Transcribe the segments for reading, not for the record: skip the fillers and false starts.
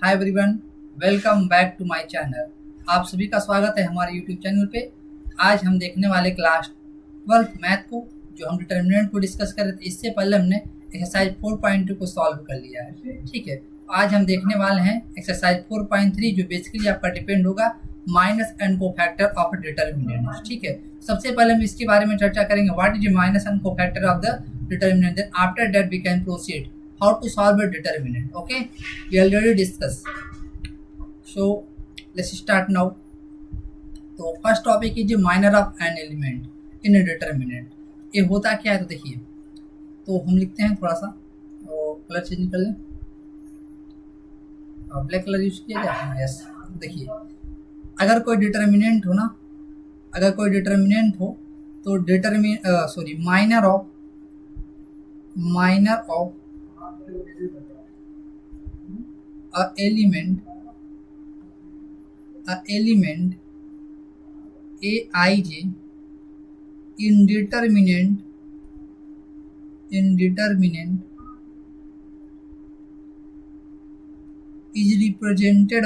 Hi everyone, welcome back to my channel. आप सभी का स्वागत है हमारे यूट्यूब चैनल पे। आज हम देखने वाले क्लास 12 मैथ को, जो हम डिटर्मिनेंट को डिस्कस कर रहे थे। इससे पहले हमने एक्सरसाइज 4.2 को सॉल्व कर लिया है, ठीक है। आज हम देखने वाले हैं एक्सरसाइज 4.3, जो बेसिकली आपका डिपेंड होगा minus and cofactor of determinant, ठीक है। सबसे पहले हम इसके बारे में चर्चा करेंगे, what is minors and cofactor of the determinant. Then after that we can proceed how to solve a determinant. Okay, we already discussed, so let's start now. तो first topic is minor of an element in A determinant. ये होता क्या है, तो देखिए, तो हम लिखते हैं थोड़ा सा, तो कलर चेंज कर लें, ब्लैक कलर यूज किया जाए। हाँ यस, देखिए, अगर कोई डिटर्मिनेंट हो ना, अगर कोई डिटर्मिनेंट हो तो minor of a element aij in determinant is represented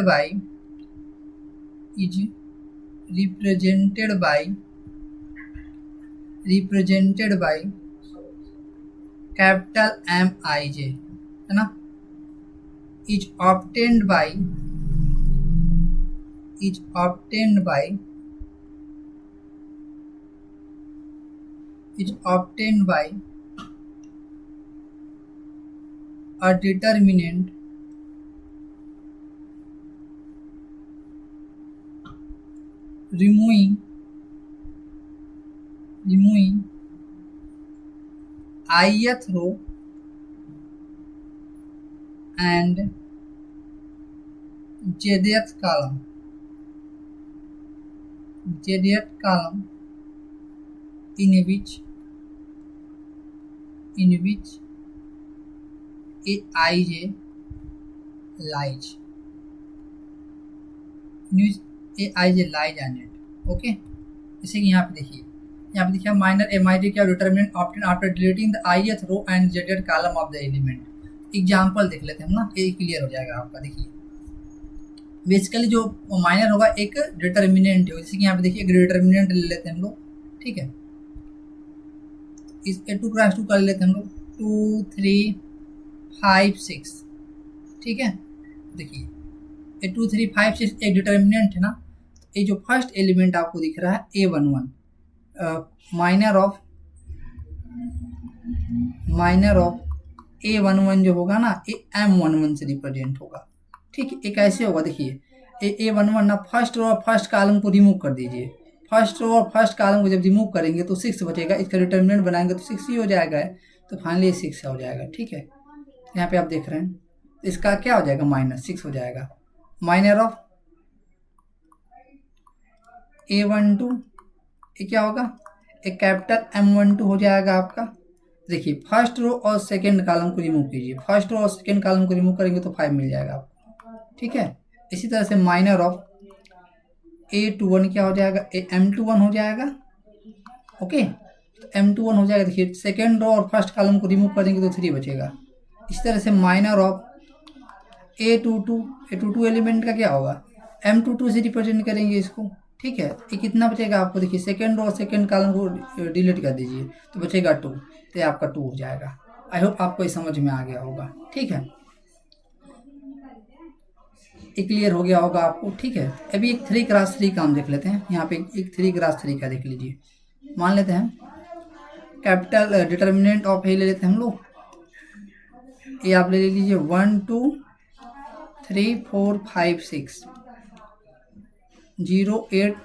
by capital Mij, है ना, is obtained by a determinant removing ith row and jth column in which aij lies on it। Okay, जैसे कि यहाँ पे देखिए, minor MIJ क्या determinant obtain after deleting the ith row and jth column of the element. Example देख लेते हैं हम ना, ये क्लियर हो जाएगा आपका। देखिए, बेसिकली जो माइनर होगा एक डिटर्मिनेंट है, जैसे कि यहाँ पे देखिए एक डिटर्मिनेंट ले लेते हैं हम लोग, ठीक है। इस A2 क्रॉस 2 कर लेते हैं हम लोग, 2 3 5 6, ठीक है। देखिए, ये 2 3 5 6 एक डिटर्मिनेंट है ना। ये जो फर्स्ट एलिमेंट आपको दिख रहा है A11, माइनर ऑफ A11 जो होगा ना, ये M11 से रिप्रेजेंट होगा, ठीक है। एक ऐसे होगा, देखिए A11 ना, फर्स्ट रो और फर्स्ट कॉलम को रिमूव कर दीजिए। फर्स्ट रो और फर्स्ट कॉलम को जब रिमूव करेंगे तो 6 बचेगा, इसका डिटर्मिनेंट बनाएंगे तो 6 ही हो जाएगा, तो फाइनली 6 हो जाएगा, ठीक है। यहाँ पे आप देख रहे हैं, इसका क्या हो जाएगा, -6 हो जाएगा। माइनर ऑफ A12 ये क्या होगा, एक कैपिटल M12 हो जाएगा आपका। देखिए, फर्स्ट रो और सेकंड कॉलम को रिमूव कीजिए, फर्स्ट रो और सेकंड कॉलम को रिमूव करेंगे तो 5 मिल जाएगा आपको, ठीक है। इसी तरह से माइनर ऑफ A21 क्या हो जाएगा, M21 हो जाएगा। ओके, M21 हो जाएगा। देखिए, सेकंड रो और फर्स्ट कॉलम को रिमूव करेंगे तो 3 बचेगा। इस तरह से माइनर ऑफ A22 एलिमेंट का क्या होगा, M22 से रिप्रेजेंट करेंगे इसको, ठीक है। ये कितना बचेगा आपको, देखिए सेकंड रो और सेकंड कॉलम को डिलीट कर दीजिए तो बचेगा 2, तो ये आपका 2 हो जाएगा। आई होप आपको ये समझ में आ गया होगा, ठीक है। ये क्लियर हो गया होगा आपको, ठीक है। अभी एक 3x3 काम देख लेते हैं। यहाँ पे एक 3x3 का देख लीजिए। मान लेते हैं कैपिटल डिटर्मिनेंट ऑफ ए ले लेते हैं हम लोग। ये आप ले लीजिए 1 2 3 4 5 6 0 8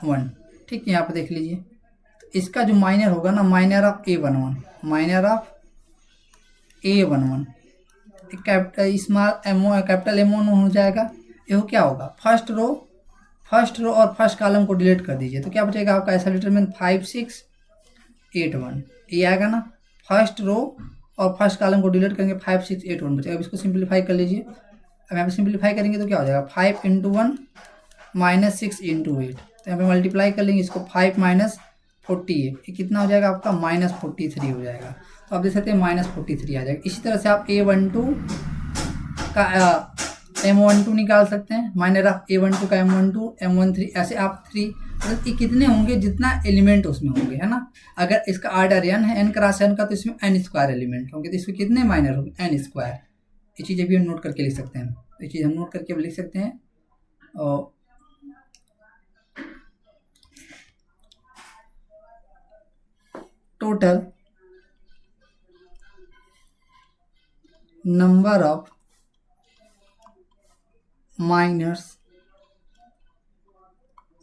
1, ठीक है। यहाँ पे देख लीजिए, तो इसका जो माइनर होगा ना, minor of A11, capital small capital M1 हो जाएगा। ये क्या होगा, फर्स्ट रो और फर्स्ट कॉलम को डिलीट कर दीजिए तो क्या बचेगा आपका, ऐसा डिटरमिनेंट 5 6 8 1, ये आएगा ना। फर्स्ट रो और फर्स्ट कॉलम को डिलीट करेंगे, 5 6 8 1 बचेगा। अब इसको सिंप्लीफाई कर लीजिए। अब यहाँ पे सिंप्लीफाई करेंगे तो क्या हो जाएगा, 5 × 1 -6 × 8, तो यहाँ पे मल्टीप्लाई कर लेंगे इसको, 5 - 48, ये कितना हो जाएगा आपका, -43 हो जाएगा। तो आप देख सकते हैं -43 आ जाएगा। इसी तरह से आप A12 का M12 निकाल सकते हैं, माइनर ऑफ A12 का M12, M13, ऐसे आप 3 मतलब ये कितने होंगे जितना एलिमेंट उसमें होंगे, है ना। अगर इसका आर्डर n है, n क्रॉस n का, तो इसमें n स्क्वायर एलिमेंट होंगे, तो इसमें कितने माइनर होंगे, n स्क्वायर। ये चीज़ अभी हम नोट करके लिख सकते हैं, ये चीज़ हम नोट करके लिख सकते हैं। और total number of minors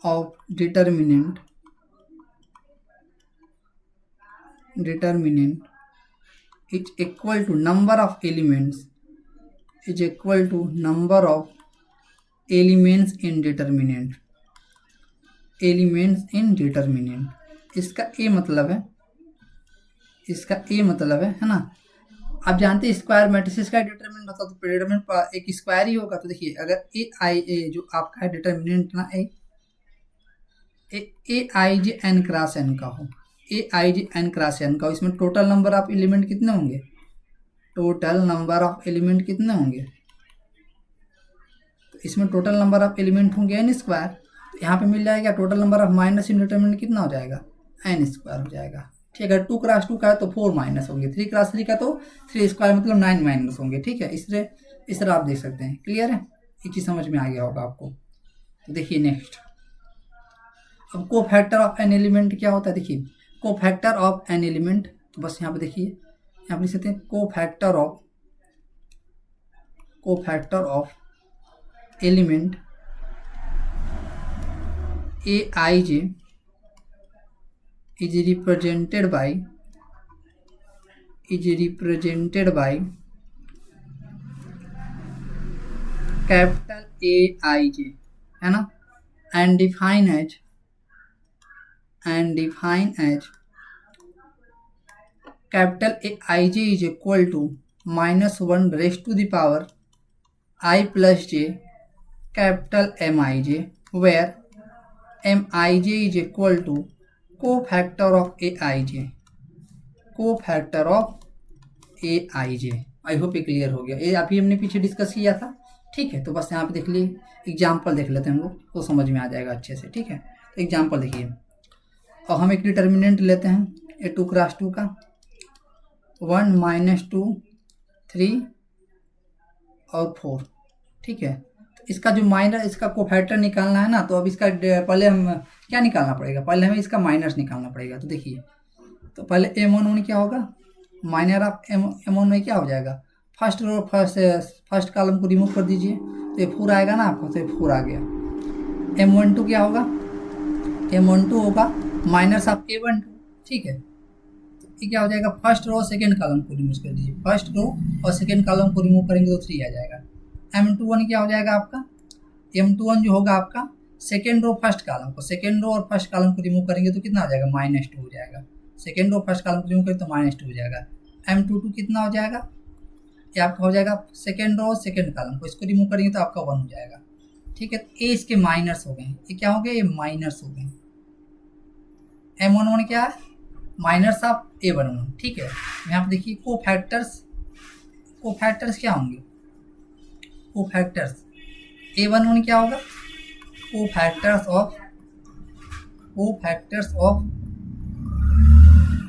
of determinant is equal to number of elements is equal to number of elements in determinant, elements in determinant। इसका ए मतलब है, इसका ए मतलब है ना। आप जानते हैं स्क्वायर मैट्रिसेस का डिटरमिनेंट होता है, तो डिटरमिनेंट एक स्क्वायर ही होगा। तो देखिए अगर ए आई ए जो आपका है डिटरमिनेंट ना, ए आई जे एन क्रॉस एन का हो, ए आई जे एन क्रॉस एन का हो, इसमें टोटल नंबर ऑफ एलिमेंट कितने होंगे, टोटल नंबर ऑफ एलिमेंट कितने होंगे, तो इसमें टोटल नंबर ऑफ एलिमेंट होंगे एन स्क्वायर। तो यहाँ पे मिल जाएगा total number of minus in determinant कितना हो जाएगा, एन स्क्वायर हो जाएगा। ठीक है, 2 क्रॉस 2 का है तो 4 माइनस होंगे, 3 क्रॉस 3 का तो 3 स्क्वायर मतलब 9 माइनस होंगे। ठीक है, इस तरह आप देख सकते हैं। क्लियर है, ये चीज़ समझ में आ गया होगा आपको। तो देखिए नेक्स्ट, अब को फैक्टर ऑफ एन एलिमेंट क्या होता है। देखिए को फैक्टर ऑफ एन एलिमेंट, तो बस यहाँ पे देखिए, यहाँ पे लिख सकते हैं को factor of element A I J is represented by capital A I J, है ना, and define as capital A I J is equal to -1 raised to the power I plus j capital M I J, where M I J is equal to co-factor of aij, co-factor of aij। I hope ये clear हो गया, ये अभी हमने पीछे discuss किया था। ठीक है, तो बस यहाँ पे देख लिए, एग्जाम्पल देख लेते हैं हम लोग, तो समझ में आ जाएगा अच्छे से। ठीक है, तो एग्जाम्पल देखिए, और हम एक डिटर्मिनेंट लेते हैं ए 2 क्रॉस 2 का, 1 - 2 3 और 4। ठीक है, इसका जो माइनर, इसका कोफैक्टर निकालना है ना, तो अब इसका पहले हम क्या निकालना पड़ेगा, पहले हमें इसका माइनस निकालना पड़ेगा। तो देखिए, तो पहले M11 क्या होगा, माइनर ऑफ M1 में क्या हो जाएगा, फर्स्ट कॉलम को रिमूव कर दीजिए, तो ये 4 आएगा ना आपको, तो ये 4 आ गया। M12 क्या होगा, M12 होगा माइनस ऑफ A12। ठीक है, तो ये क्या हो जाएगा, फर्स्ट रो सेकेंड कॉलम को रिमूव कर दीजिए, फर्स्ट रो और सेकेंड कॉलम को रिमूव करेंगे तो 3 आ जाएगा। M21 क्या हो जाएगा आपका, M21 जो होगा आपका सेकेंड रो फर्स्ट कॉलम को, सेकेंड रो और फर्स्ट कॉलम को रिमूव करेंगे तो कितना हो जाएगा, -2 हो जाएगा। सेकेंड रो फर्स्ट कॉलम को रिमूव करेंगे तो -2 हो जाएगा। M22 कितना हो जाएगा, ये आपका हो जाएगा सेकेंड रो सेकेंड कॉलम को, इसको रिमूव करेंगे तो आपका 1 हो जाएगा। ठीक है, ये इसके माइनस हो गए, ये क्या हो गए, ये माइनस हो गए। M11 क्या है, माइनस ऑफ A11। ठीक है, यहाँ पे देखिए कोफैक्टर्स क्या होंगे, कोफैक्टर्स A11 क्या होगा, कोफैक्टर्स ऑफ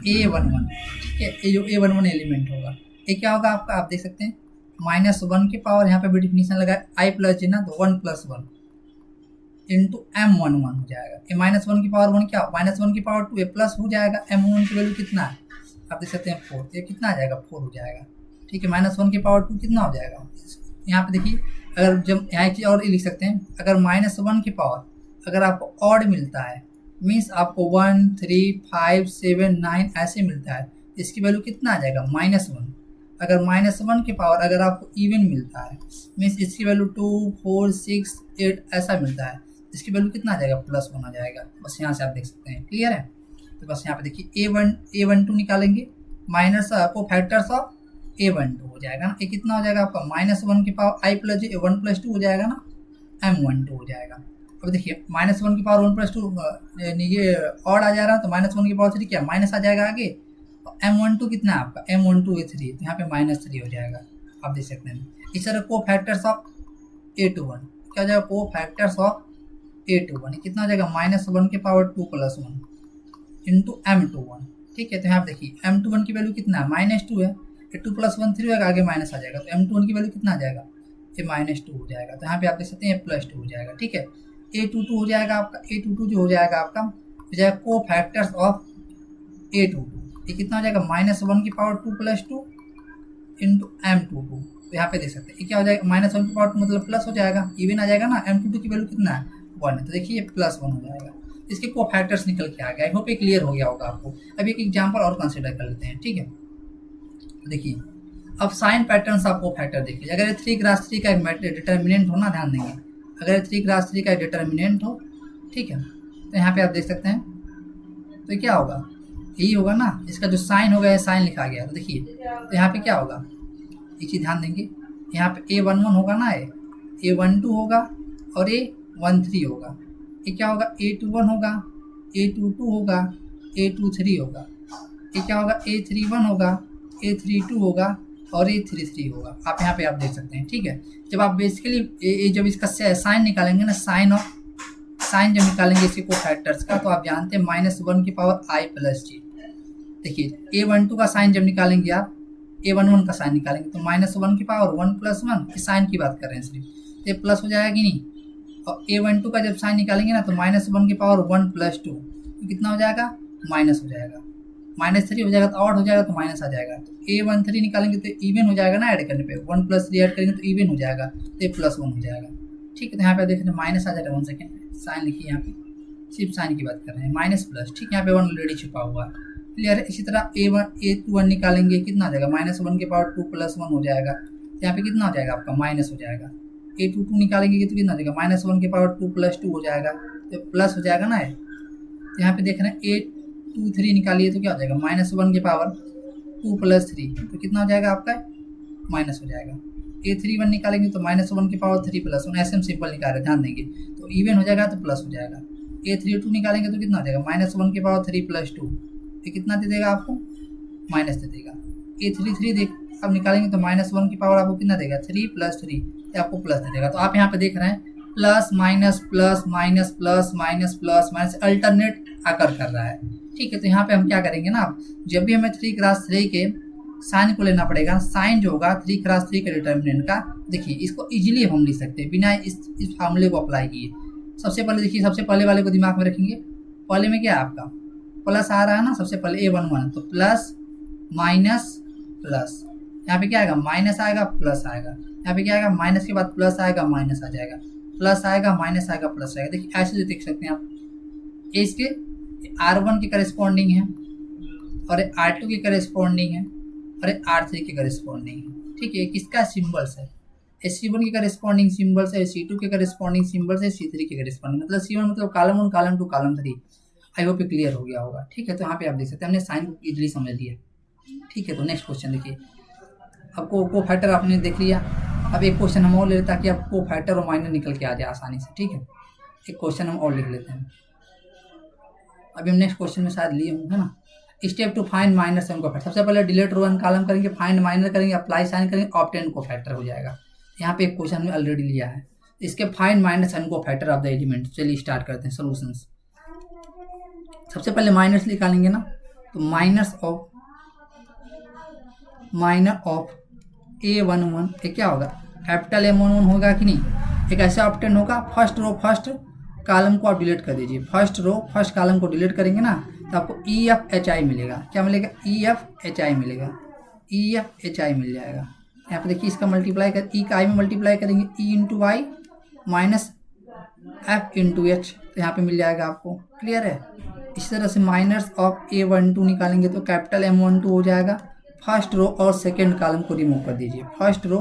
A11। ठीक है, ये जो A11 एलिमेंट होगा, ये क्या होगा आपका, आप देख सकते हैं -1 की पावर, यहाँ पे भी डिफिनीशन लगा I प्लस j ना, तो 1 + 1 इंटू M11 हो जाएगा। ये -1 की पावर 1 क्या, -1 की पावर 2 प्लस हो जाएगा। M11 की वैल्यू कितना है, आप देख सकते हैं 4, ये कितना आ जाएगा, 4 हो जाएगा। ठीक है, -1 की पावर 2 कितना हो जाएगा, यहाँ पे देखिए, अगर जब यहाँ एक चीज़ और लिख सकते हैं, अगर -1 की पावर अगर आपको ऑड मिलता है, मीन्स आपको 1 3 5 7 9 ऐसे मिलता है, इसकी वैल्यू कितना आ जाएगा, -1। अगर -1 की पावर अगर आपको इवन मिलता है, मीन्स इसकी वैल्यू 2 4 6 8 ऐसा मिलता है, इसकी वैल्यू कितना आ जाएगा, +1 आ जाएगा। बस यहाँ से आप देख सकते हैं। क्लियर है, तो बस यहाँ पे देखिए A12 निकालेंगे, माइनस को फैक्टर्स ऑफ A12 हो जाएगा ना, ये कितना हो जाएगा आपका, -1 की पावर I प्लस j 1 + 2 हो जाएगा ना, M12 हो जाएगा। अब देखिए -1 की पावर 1 + 2 ये ऑड आ जा रहा है, तो -1 की पावर 3 क्या माइनस आ जाएगा आगे। M12 कितना है आपका, M12 3, तो यहाँ पे -3 हो जाएगा, आप देख सकते हैं। इस तरह को फैक्टर्स ऑफ A21, क्या हो जाएगा को फैक्टर्स ऑफ A21, ये कितना हो जाएगा -1 के पावर 2 + 1 इंटू M21। ठीक है, तो यहाँ पे देखिए M21 की वैल्यू कितना है -2 है, ये 2 + 1 3 होगा, आगे माइनस आ जाएगा, तो M21 की वैल्यू कितना आ जाएगा, ये -2 हो जाएगा। तो यहाँ पे आप देख सकते हैं ये +2 हो जाएगा। ठीक है, A22 हो जाएगा आपका, A22 जो हो जाएगा आपका हो जाएगा को फैक्टर्स ऑफ A22, ये कितना हो जाएगा -1 की पावर 2 + 2 इंटू M22। तो यहाँ पे देख सकते हैं ये क्या हो जाएगा -1 की पावर 2 मतलब प्लस हो जाएगा, इवन आ जाएगा ना। M22 की वैल्यू कितना है 1 है, तो देखिए ये +1 हो जाएगा। इसके को फैक्टर्स निकल के आ गया। आई होप ये क्लियर हो गया होगा आपको। अब एक एग्जाम्पल और कंसिडर कर लेते हैं। ठीक है, तो देखिए अब साइन पैटर्न्स ऑफ को फैक्टर देखिए। अगर 3x3 का एक डिटर्मिनेंट हो ना, ध्यान देंगे, अगर 3x3 का डिटर्मिनेंट हो, ठीक है, तो यहाँ पे आप देख सकते हैं तो क्या होगा, यही होगा ना, इसका जो साइन होगा ये साइन लिखा गया। तो देखिए तो यहाँ पे क्या होगा, एक चीज़ ध्यान देंगे, यहाँ पे A11 होगा ना, A12 होगा और A13 होगा। ये क्या होगा A21 होगा, A22 होगा, A23 होगा। ये क्या होगा A31 होगा, A32 होगा और A33 होगा। आप यहाँ पे आप देख सकते हैं। ठीक है, जब आप बेसिकली जब इसका साइन निकालेंगे ना, साइन जब निकालेंगे इसके को फैक्टर्स का, तो आप जानते हैं -1 की पावर I + G। देखिए A12 का साइन जब निकालेंगे आप, A11 का साइन निकालेंगे तो -1 की पावर 1 + 1, इस साइन की बात कर रहे हैं सिर्फ, तो ये प्लस हो जाएगा कि नहीं। और A12 का जब साइन निकालेंगे ना तो -1 की पावर 1 + 2, तो कितना हो जाएगा माइनस हो जाएगा, -3 हो जाएगा तो ऑड हो जाएगा तो माइनस आ जाएगा। तो A13 निकालेंगे तो इवन हो जाएगा ना, ऐड करने पे 1 + 3 ऐड करेंगे तो इवन हो जाएगा, तो ये +1 हो जाएगा। ठीक है, तो यहाँ पे देख रहे हैं माइनस आ जाएगा। 1 सेकेंड, साइन लिखिए, यहाँ पे सिर्फ साइन की बात कर रहे हैं, माइनस प्लस। ठीक है, यहाँ पे 1 ऑलरेडी छुपा हुआ है, क्लियर है। इसी तरह A21 निकालेंगे, कितना आ जाएगा -1 की पावर 2 + 1 हो जाएगा, तो यहाँ पे कितना हो जाएगा आपका माइनस हो जाएगा। A22 निकालेंगे तो कितना आ जाएगा -1 की पावर 2 + 2 हो जाएगा, तो प्लस हो जाएगा ना। यहाँ पे देख रहे हैं A23 निकालिए तो क्या हो जाएगा -1 की पावर 2 + 3, तो कितना हो जाएगा आपका माइनस हो जाएगा। A31 निकालेंगे तो -1 की पावर 3 + 1, ऐसे हम सिंपल निकाल रहे, ध्यान देंगे, तो इवन हो जाएगा तो प्लस हो जाएगा। A32 निकालेंगे तो कितना हो जाएगा -1 की पावर 3 + 2, ये कितना दे देगा आपको माइनस दे देगा। A33 देख अब निकालेंगे तो -1 की पावर आपको कितना देगा 3 + 3, ये आपको प्लस दे देगा। तो आप यहाँ पे देख रहे हैं plus minus plus minus plus minus plus minus alternate आकर कर रहा है। ठीक है, तो यहाँ पे हम क्या करेंगे ना, जब भी हमें 3x3 के साइन को लेना पड़ेगा, साइन जो होगा 3x3 के डिटर्मिनेंट का, देखिए इसको इजीली हम लिख सकते हैं बिना इस फार्मूले को अप्लाई किए। सबसे पहले देखिए, सबसे पहले वाले को दिमाग में रखेंगे, पहले में क्या है आपका प्लस आ रहा है ना, सबसे पहले A11 तो प्लस माइनस प्लस, यहाँ पे क्या आएगा माइनस आएगा प्लस आएगा, यहाँ पे क्या आएगा माइनस के बाद प्लस आएगा माइनस आ जाएगा, प्लस आएगा माइनस आएगा प्लस आएगा। देखिए ऐसे देख सकते हैं आप, ये इसके R1 के करस्पॉन्डिंग है और R2 के करस्पॉन्डिंग है और R3 के करस्पॉन्डिंग है। ठीक है, किसका सिंबल्स है, C1 के करस्पॉन्डिंग सिंबल्स है, C2 के करस्पॉन्डिंग सिंबल्स है, C3 के करस्पॉन्डिंग, मतलब C1 मतलब column 1 column 2 column 3। I hope ये क्लियर हो गया होगा। ठीक है, तो यहाँ पे आप देख सकते हैं हमने साइन को इजीली समझ लिया। ठीक है, तो नेक्स्ट क्वेश्चन देखिए, आपको को फैक्टर आपने देख लिया। अब एक क्वेश्चन हम और ले लेते हैं ताकि आपको फैक्टर और माइनर निकल के आ जाए आसानी से। ठीक है, एक क्वेश्चन हम और लिख लेते हैं। अभी हम नेक्स्ट क्वेश्चन में शायद लिए होंगे ना, step to find minor sign cofactor. सबसे पहले डिलीट रो 1 कॉलम करेंगे, फाइंड माइनर करेंगे, अप्लाई साइन करेंगे, ऑब्टेन को फैक्टर हो जाएगा। यहाँ पे एक क्वेश्चन में ऑलरेडी लिया है, इसके फाइंड माइनर साइन को फैक्टर ऑफ द एलिमेंट। चलिए स्टार्ट करते हैं सोल्यूशंस। सबसे पहले माइनर्स निकालेंगे ना, तो माइनर ऑफ A11 ये क्या होगा कैपिटल M11 होगा कि नहीं। एक ऐसा ऑप्टेन होगा, फर्स्ट रो फर्स्ट कॉलम को आप डिलीट कर दीजिए, फर्स्ट रो फर्स्ट कॉलम को डिलीट करेंगे ना तो आपको EFHI मिलेगा। क्या मिलेगा EFHI मिलेगा, EFHI मिल जाएगा। यहाँ पे देखिए इसका मल्टीप्लाई कर ई का आई में मल्टीप्लाई करेंगे, E × I minus F × H, तो यहाँ पे मिल जाएगा आपको। क्लियर है। इसी तरह से माइनस ऑफ A12 निकालेंगे तो कैपिटल M12 हो जाएगा। फर्स्ट रो और सेकेंड कॉलम को रिमूव कर दीजिए, फर्स्ट रो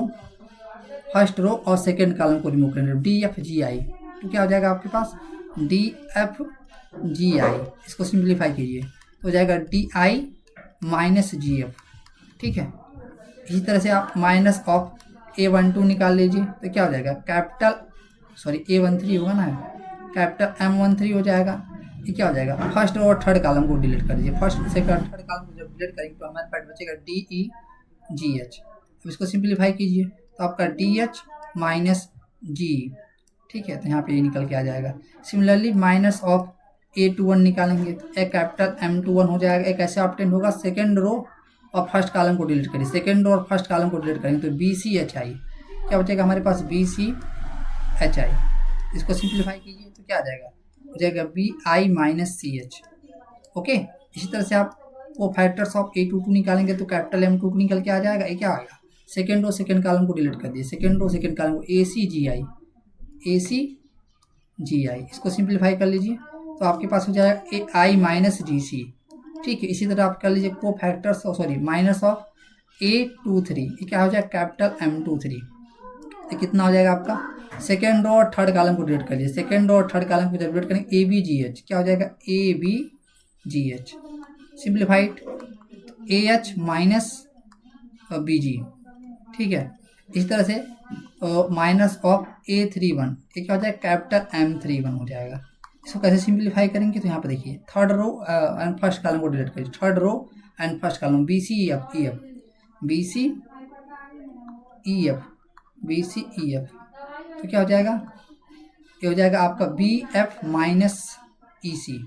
और सेकेंड कॉलम को रिमूव करेंगे, DFGI, तो क्या हो जाएगा आपके पास DFGI। इसको सिंप्लीफाई कीजिए तो हो जाएगा DI माइनस GF। ठीक है, इसी तरह से आप माइनस ऑफ A12 निकाल लीजिए तो क्या हो जाएगा A13 होगा ना, कैपिटल M13 हो जाएगा। ये क्या हो जाएगा फर्स्ट और थर्ड कॉलम को डिलीट कर दीजिए, फर्स्ट सेकंड थर्ड कॉलम को जब डिलीट करेंगे तो हमारे पास बचेगा DEGH। अब इसको सिंप्लीफाई कीजिए तो आपका DH माइनस जी, ठीक है, तो यहाँ पे ये निकल के आ जाएगा। सिमिलरली माइनस ऑफ A21 निकालेंगे तो ए कैपिटल M21 हो जाएगा। एक ऐसे ऑप्टेंट होगा, सेकेंड रो और फर्स्ट कॉलम को डिलीट करिए, सेकेंड रो और फर्स्ट कॉलम को डिलीट करेंगे तो BCHI क्या बचेगा हमारे पास, BCHI। इसको सिंप्लीफाई कीजिए तो क्या आ जाएगा, हो जाएगा BI माइनस CH। ओके, इसी तरह से आप वो फैक्टर्स ऑफ A22 निकालेंगे तो कैपिटल M22 निकल के आ जाएगा। ये क्या आएगा, सेकेंड रो सेकेंड कॉलम को डिलीट कर दिए, सेकेंड रो सेकेंड कॉलम को ACGI, इसको सिंप्लीफाई कर लीजिए तो आपके पास हो जाएगा AI माइनस GC। ठीक है, इसी तरह आप कर लीजिए को factors sorry minus of A23, ये क्या हो जाएगा कैपिटल M23। ये कितना हो जाएगा आपका, सेकेंड रो और थर्ड कॉलम को डिलीट कर लीजिए, सेकेंड रो और थर्ड कॉलम को डिलीट करेंगे ABGH, क्या हो जाएगा ABGH। Simplified AH minus BG। ठीक है, इस तरह से माइनस ऑफ A31, ये क्या हो जाएगा कैपिटल M31 हो जाएगा। इसको कैसे सिंप्लीफाई करेंगे तो यहाँ पे देखिए, third row and first column को डिलीट करिए, third row and first column BCEF तो क्या हो जाएगा, ये हो जाएगा आपका BF माइनस EC।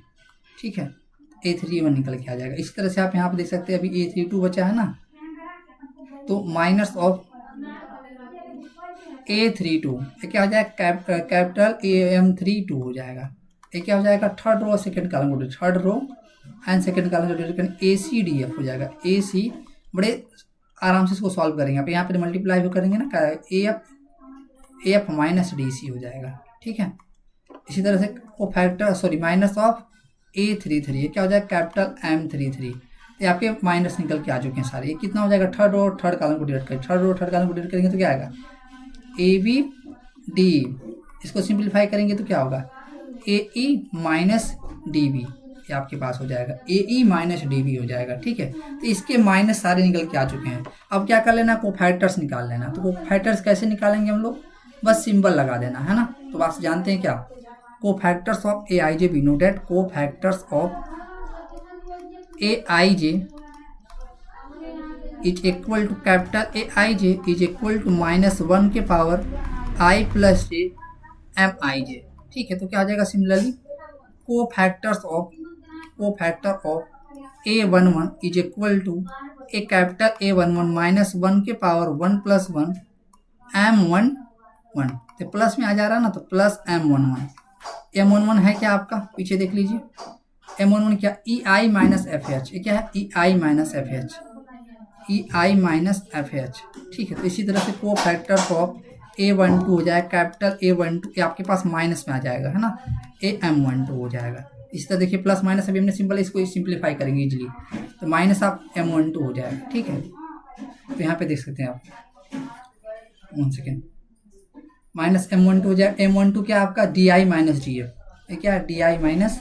ठीक है, A31 निकल के आ जाएगा। इस तरह से आप यहाँ पे देख सकते हैं, अभी A32 बचा है ना, तो माइनस ऑफ A32 ये क्या हो जाएगा कैपिटल AM32 हो जाएगा। ये क्या हो जाएगा, थर्ड रो सेकेंड कॉलम को, third row and second column को ACDF हो जाएगा। AC बड़े आराम से इसको सॉल्व करेंगे आप, यहाँ पे मल्टीप्लाई भी करेंगे ना, AF माइनस DC हो जाएगा। ठीक है, इसी तरह से को factor sorry minus of A33, ये क्या हो जाएगा कैपिटल M33। ये आपके माइनस निकल के आ चुके हैं सारे। ये कितना हो जाएगा, थर्ड रो थर्ड कॉलम को डिलीट करेंगे, थर्ड रो थर्ड कॉलम को डिलीट करेंगे तो क्या आएगा ABD। इसको सिंप्लीफाई करेंगे तो क्या होगा AE माइनस DB, ये आपके पास हो जाएगा AE माइनस DB हो जाएगा। ठीक है, तो इसके माइनस सारे निकल के आ चुके हैं। अब क्या कर लेना, कोफैक्टर्स निकाल लेना। तो कोफैक्टर्स कैसे निकालेंगे हम लोग, बस सिंबल लगा देना है ना। तो आप जानते हैं क्या, cofactors of AIJ we know that cofactors of AIJ is equal to capital AIJ is equal to -1 के power I plus J MIJ। ठीक है, तो क्या आ जाएगा, similarly cofactor of A11 is equal to a capital A11 -1 के power 1 plus 1 M11। तो plus में आ जा रहा है ना, तो प्लस M11 है क्या आपका, पीछे देख लीजिए। M11 क्या, EI माइनस FH, ये क्या है EI माइनस FH। ठीक है, तो इसी तरह से कोफैक्टर ऑफ A12 हो जाएगा कैपिटल A12, ये आपके पास माइनस में आ जाएगा है ना, AM12 हो जाएगा। इसी तरह देखिए प्लस माइनस अभी हमने सिंपल इसको सिंप्लीफाई करेंगे इजीली, तो माइनस आप M12 हो जाएगा। ठीक है, तो यहाँ पे देख सकते हैं आप, 1 सेकेंड, माइनस M12 हो जाएगा। M12 क्या आपका DI माइनस GF, ये क्या है DI माइनस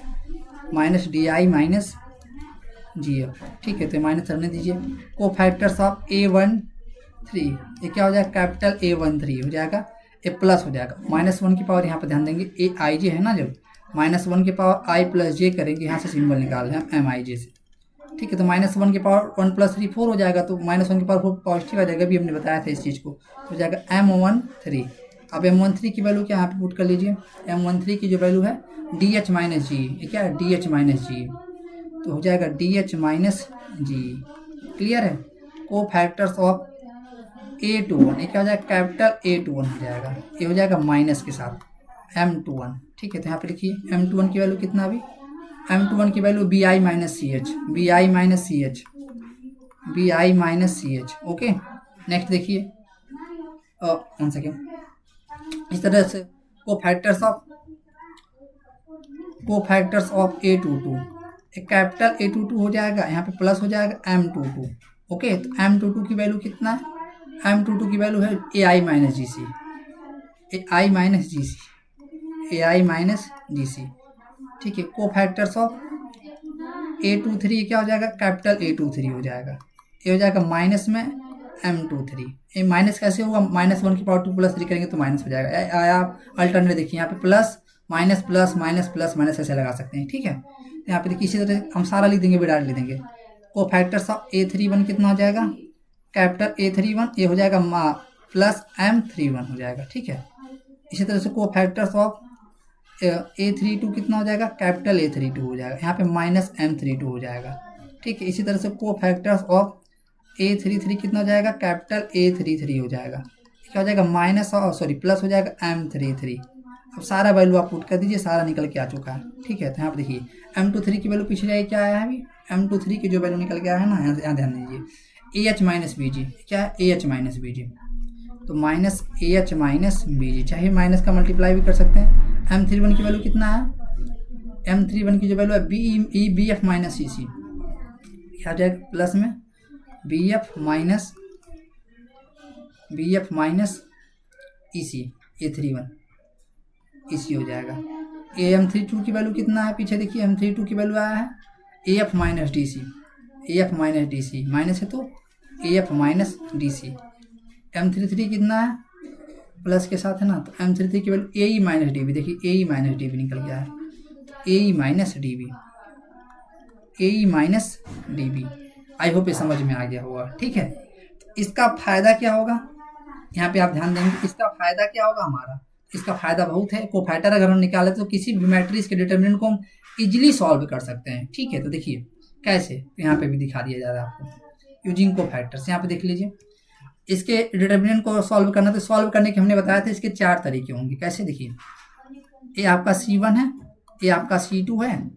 GF। ठीक है, तो माइनस करने दीजिए। कोफैक्टर्स ऑफ A13, ये क्या हो जाएगा कैपिटल A13 हो जाएगा, ए प्लस हो जाएगा -1 की पावर, यहाँ पर ध्यान देंगे AIJ है ना, जब -1 की पावर I प्लस J करेंगे, यहाँ से सिंबल निकाल रहे हैं MIJ से। ठीक है, तो -1 की पावर 1 प्लस 3 4 हो जाएगा, तो -1 की पावर 4 पॉजिटिव आ जाएगा, अभी हमने बताया था इस चीज़ को, तो हो जाएगा M13। अब M13 की वैल्यू क्या यहाँ पे पुट कर लीजिए, M13 की जो वैल्यू है DH माइनस जी, ये क्या है DH माइनस जी, तो हो जाएगा DH माइनस जी। क्लियर है, कोफैक्टर्स ऑफ A21, ये क्या हो जाएगा कैपिटल A21 हो जाएगा, ये हो जाएगा माइनस के साथ M21। ठीक है, तो यहाँ पे लिखिए M21 की वैल्यू कितना, अभी M21 की value BI minus CH। Okay, next देखिए, 1 सेकेंड, इस तरह से कोफैक्टर्स ऑफ A22, एक कैपिटल A22 हो जाएगा, यहाँ पे प्लस हो जाएगा M22। ओके, तो M22 की वैल्यू कितना है, M22 की वैल्यू है AI माइनस GC। ठीक है, कोफैक्टर्स ऑफ A23 क्या हो जाएगा कैपिटल A23 हो जाएगा, ये हो जाएगा माइनस में M23। ये माइनस कैसे होगा, -1 की पावर 2 प्लस 3 करेंगे तो माइनस हो जाएगा। आप अल्टरनेट देखिए, यहाँ पे plus minus plus minus plus minus ऐसे लगा सकते हैं। ठीक है, यहाँ पे देखिए इसी तरह हम सारा लिख देंगे, विडार लिख देंगे। कोफैक्टर्स ऑफ A31 कितना हो जाएगा कैपिटल A31, ये हो जाएगा प्लस M31 हो जाएगा। ठीक है, इसी तरह से को फैक्टर्स ऑफ A32 कितना हो जाएगा, कैपिटल A32 हो जाएगा, यहाँ पे माइनस M32 हो जाएगा। ठीक है, इसी तरह से को फैक्टर्स ऑफ A33 कितना हो जाएगा, कैपिटल A33 हो जाएगा। क्या हो जाएगा, माइनस सॉरी प्लस हो जाएगा M33। अब सारा वैल्यू आप पुट कर दीजिए, सारा निकल के आ चुका है। ठीक है, तो यहाँ पर देखिए M23 की वैल्यू पिछले आगे क्या आया है अभी, M23 की जो वैल्यू निकल के आया है ना, यहाँ ध्यान दीजिए AH माइनस BG, क्या है AH माइनस BG, तो माइनस AH माइनस BG, चाहे माइनस का मल्टीप्लाई भी कर सकते हैं। M31 की वैल्यू कितना है, M31 की जो वैल्यू है BF माइनस CC, क्या हो जाएगा प्लस में BF minus EC A31 EC हो जाएगा। M32 की वैल्यू कितना है, पीछे देखिए M32 की वैल्यू आया है AF माइनस DC, माइनस है तो AF माइनस DC। M33 कितना है, प्लस के साथ है ना, तो M33 की वैल्यू AE माइनस DB, देखिए AE माइनस DB निकल गया है, AE minus DB। I hope ये समझ में आ गया होगा। ठीक है, तो इसका फायदा क्या होगा, यहाँ पे आप ध्यान देंगे, इसका फायदा क्या होगा हमारा, इसका फायदा बहुत है। कोफैक्टर अगर हम निकाले तो किसी भी मैट्रिक्स के डिटर्मिनेंट को हम इजीली सॉल्व कर सकते हैं। ठीक है, तो देखिए कैसे, तो यहाँ पे भी दिखा दिया जा रहा है आपको यूजिंग कोफैक्टर्स। यहाँ पे देख लीजिए, इसके डिटर्मिनेंट को सॉल्व करना, तो सॉल्व करने के हमने बताया था इसके 4 तरीके होंगे। कैसे, देखिए ये आपका C1 है, ये आपका C2 है,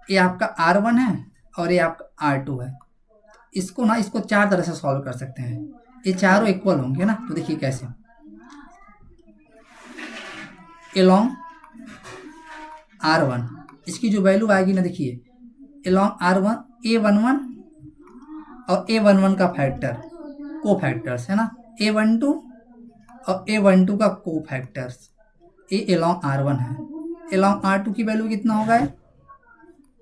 ये आपका R1 है और ये आपका R2 है। इसको ना, इसको 4 तरह से सॉल्व कर सकते हैं, ये चारों इक्वल होंगे ना। तो देखिए कैसे, एलोंग R1 इसकी जो वैल्यू आएगी ना, देखिए एलोंग R1 A11 और A11 का फैक्टर को फैक्टर्स है ना, A12 और A12 का को फैक्टर्स, ये एलोंग R1 है। एलोंग R2 की वैल्यू कितना होगा,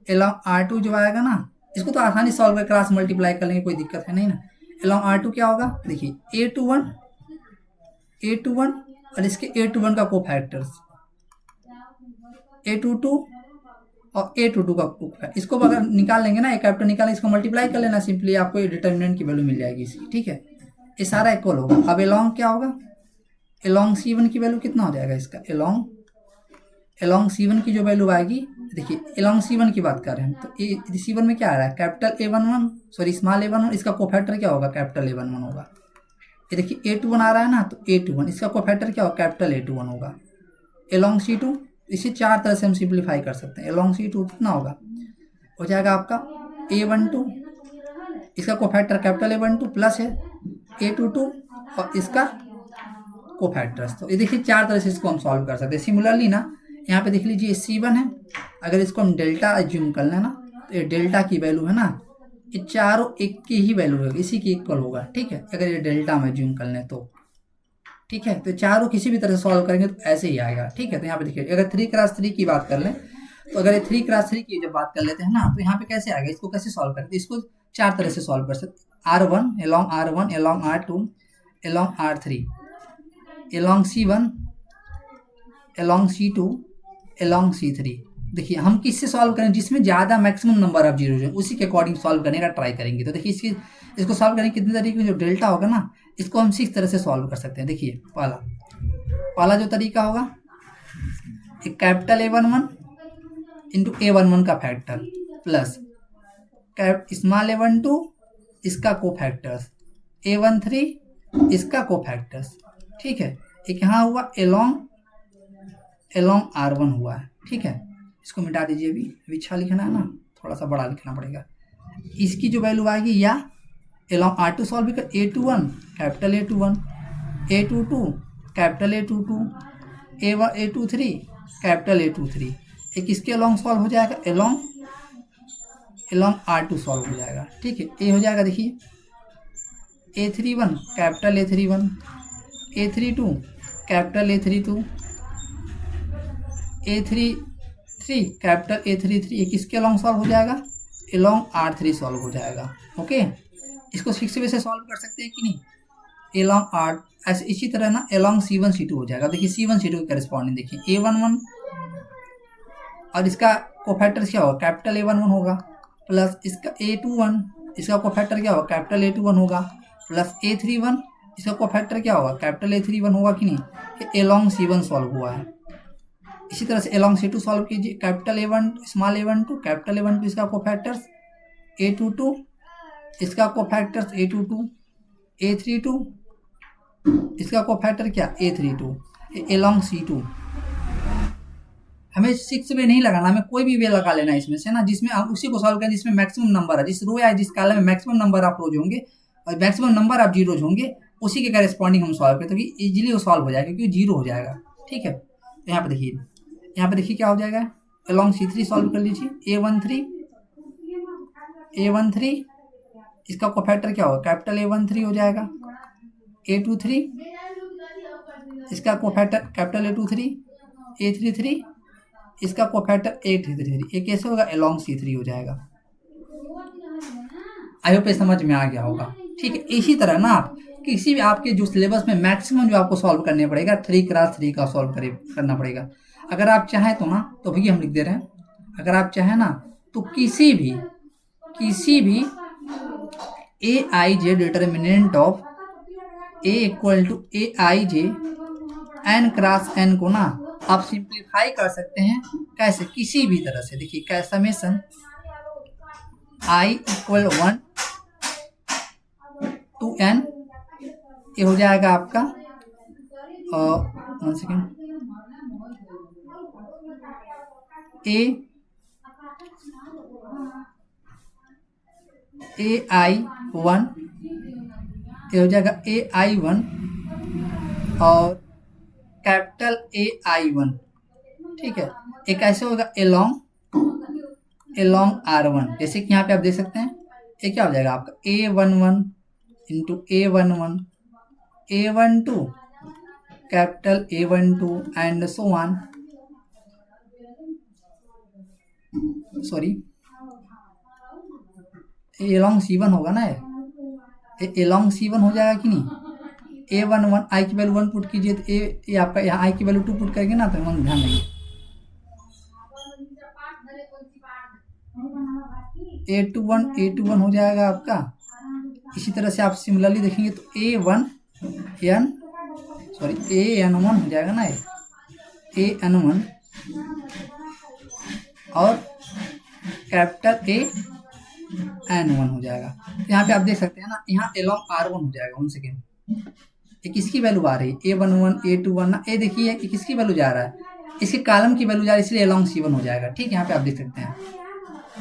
एलोंग R2 जो आएगा ना, इसको तो आसानी सॉल्व कर क्रॉस मल्टीप्लाई कर लेंगे, कोई दिक्कत है नहीं ना। एलोंग R2 क्या होगा, देखिए A21 और इसके A21 का को फैक्टर्स A22 और A22 का को फैक्टर, इसको अगर निकाल लेंगे ना, एक कैपिटल निकालें, इसको मल्टीप्लाई कर लेना सिंपली, आपको ये डिटर्मिनेंट की वैल्यू मिल जाएगी इसकी। ठीक है, ये सारा इक्वल होगा। अब एलोंग क्या होगा, एलोंग C1 की वैल्यू कितना हो जाएगा इसका, एलोंग C1 की जो वैल्यू आएगी, देखिए एलोंग C1 की बात कर रहे हैं, तो C1 में क्या आ रहा है, capital A11 sorry small A11, इसका कोफैक्टर क्या होगा, कैपिटल A11 होगा। ये देखिए A21 आ रहा है ना, तो A21 इसका कोफैक्टर क्या होगा, कैपिटल A21 होगा। एलोंग C2, इसे 4 तरह से हम सिंप्लीफाई कर सकते हैं। एलोंग C2 कितना होगा, हो जाएगा आपका A12, इसका कोफैक्टर कैपिटल A12 प्लस है A22 और इसका कोफैक्टर्स। तो ये देखिए 4 तरह से इसको हम सॉल्व कर सकते हैं। सिमिलरली ना, यहाँ पे देख लीजिए C1 है, अगर इसको हम डेल्टा एज्यूम कर लें ना, तो ये डेल्टा की वैल्यू है ना, ये चारों एक की ही वैल्यू होगी, इसी की इक्वल होगा। ठीक है, अगर ये डेल्टा में एज्यूम कर लें तो ठीक है, तो चारों किसी भी तरह से सॉल्व करेंगे तो ऐसे ही आएगा। ठीक है, तो यहाँ पे देखिए अगर 3x3 की बात कर लें, तो अगर ये 3x3 की जब बात कर लेते हैं ना, तो यहाँ पे कैसे आएगा, इसको कैसे सॉल्व करते हैं, इसको 4 तरह से सॉल्व कर सकते। R1 along R2 along R3 along C1 along C2 along C3। देखिए हम किससे सॉल्व करें, जिसमें ज़्यादा मैक्सिमम नंबर ऑफ जीरो है, उसी के अकॉर्डिंग सॉल्व करने का ट्राई करेंगे। तो देखिए इसको सॉल्व करने के कितने तरीके, जो डेल्टा होगा ना, इसको हम 6 तरह से सॉल्व कर सकते हैं। देखिए पहला जो तरीका होगा, एक कैपिटल A11 इंटू A11 का फैक्टर प्लस स्मॉल A12 इसका को फैक्टर्स, A13 इसका को फैक्टर्स। ठीक है, एक यहाँ हुआ एलोंग R1 हुआ है। ठीक है, इसको मिटा दीजिए, अभी अच्छा लिखना है ना, थोड़ा सा बड़ा लिखना पड़ेगा। इसकी जो वैल्यू आएगी, या एलोंग R2 सॉल्व कर, A21 capital A21 A22 capital A22 A23 capital A23। एक इसके एलोंग सॉल्व हो जाएगा, एलोंग R2 सॉल्व हो जाएगा। ठीक है, ये हो जाएगा, देखिए A31 capital A31 A32 capital A32 A33 capital A33। एक इसके एलोंग सॉल्व हो जाएगा, एलोंग R3 सॉल्व हो जाएगा। ओके, इसको 6 वे से सॉल्व कर सकते हैं कि नहीं, एलोंग R ऐसे इसी तरह ना एलोंग C1 C2 हो जाएगा। देखिए C1 C2 के करस्पॉन्डिंग देखिए A11 और इसका कोफैक्टर क्या होगा, कैपिटल A11 होगा, प्लस इसका A21 इसका कोफैक्टर क्या होगा, कैपिटल A21 होगा, प्लस A31 इसका कोफैक्टर क्या होगा, कैपिटल A31 होगा कि नहीं, ये along C1 सॉल्व हुआ है। इसी तरह से along C2 सॉल्व कीजिए, capital A1 small A12 capital A12 इसका कोफैक्टर्स A22, इसका कोफैक्टर्स A22, A32 इसका कोफैक्टर क्या A32, along C2। हमें 6 वे नहीं लगाना, हमें कोई भी वे लगा लेना है इसमें से ना, जिसमें आप उसी को सॉल्व करें जिसमें मैक्सिमम नंबर है, जिस रो या जिस कॉलम में मैक्सिमम नंबर आप रोज होंगे और मैक्सिमम नंबर आप जीरोज होंगे, उसी के करेस्पॉन्डिंग हम सॉल्व करें, तो इजीली वो सॉल्व हो जाएगा क्योंकि जीरो हो जाएगा। ठीक है, तो यहाँ पे देखिए क्या हो जाएगा, along C3 सॉल्व कर लीजिए, A13 इसका कोफैक्टर क्या होगा, कैपिटल A13 हो जाएगा, A23 इसका कोफैक्टर कैपिटल A23, A33 इसका कोफैक्टर A33, ये कैसे होगा, along C3 हो जाएगा। आई होप ये समझ में आ गया होगा। ठीक है, इसी तरह ना आप किसी भी आपके जो सिलेबस में मैक्सिमम जो आपको सॉल्व करने पड़ेगा 3x3 का सॉल्व करना पड़ेगा। अगर आप चाहें तो ना, तो भैया हम लिख दे रहे हैं, अगर आप चाहें ना तो किसी भी aij determinant of a equal to aij n cross n को ना आप सिंप्लीफाई कर सकते हैं। कैसे, किसी भी तरह से, देखिए क्या summation i equal 1 to n, ये हो जाएगा आपका 1 सेकेंड ai1, ये हो जाएगा ai1 और कैपिटल AI1। ठीक है, एक ऐसे होगा along R1, जैसे कि यहाँ पे आप देख सकते हैं, ये क्या हो जाएगा आपका A11 into A11 A12 capital A12 and so on, sorry along C1 होगा ना, ये along C1 हो जाएगा कि नहीं, A11 आई की वैल्यू 1 पुट कीजिए तो ये आपका यहाँ आई की वैल्यू 2 पुट करेंगे ना, तो हम ध्यान देंगे A21 हो जाएगा आपका। इसी तरह से आप सिमिलरली देखेंगे तो AN1 हो जाएगा ना, AN1 और कैपिटल AN1 हो जाएगा। यहाँ पे आप देख सकते हैं ना, यहाँ along R1 हो जाएगा। 1 सेकेंड, ये किसकी वैल्यू आ रही है, A11 A21 ना, ये देखिए ये किसकी वैल्यू जा रहा है, इसके कॉलम की वैल्यू जा रही है, इसलिए along C1 हो जाएगा। ठीक है, यहाँ पे आप देख सकते हैं,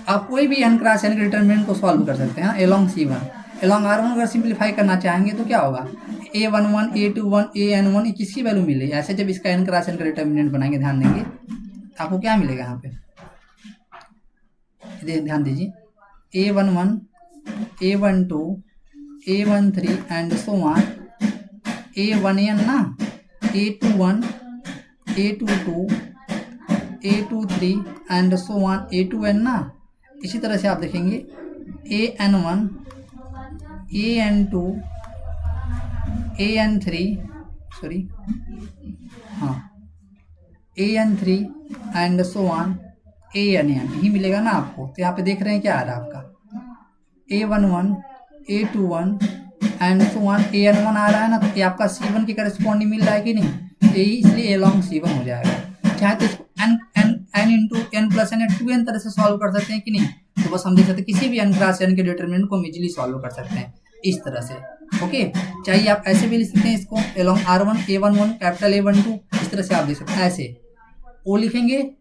आप कोई भी n क्रॉस n के डिटरमिनेंट को सॉल्व कर सकते हैं along C1। along R1 अगर सिंप्लीफाई करना चाहेंगे तो क्या होगा, A11 A21 AN1 किसकी वैल्यू मिलेगी, ऐसे जब इसका n क्रॉस n का डिटरमिनेंट बनाएंगे, ध्यान देंगे आपको क्या मिलेगा, यहाँ पे ध्यान दीजिए, A11 A12 A13 and so on, A1n ना, A21 A22 A23 and so on A2n ना। इसी तरह से आप देखेंगे AN1 AN2 AN3 सॉरी हाँ AN3 and so on ANN ही मिलेगा ना आपको। तो यहाँ पे देख रहे हैं क्या आ रहा है आपका A11 A21 and so on AN1 आ रहा है ना, तो ये आपका C1 के करस्पॉन्डिंग मिल रहा है कि नहीं, यही इसलिए along C1 हो जाएगा। चाहे तो इसको n into n plus n 2n तरह से सॉल्व कर सकते हैं कि नहीं, तो बस हम देख सकते हैं किसी भी n क्रॉस n के डिटरमिनेंट को हम इजीली सॉल्व कर सकते हैं इस तरह से। ओके, चाहिए आप ऐसे भी लिख सकते हैं इसको along R1 A11 capital A12, इस तरह से आप देख सकते हैं। ऐसे ओ लिखेंगे,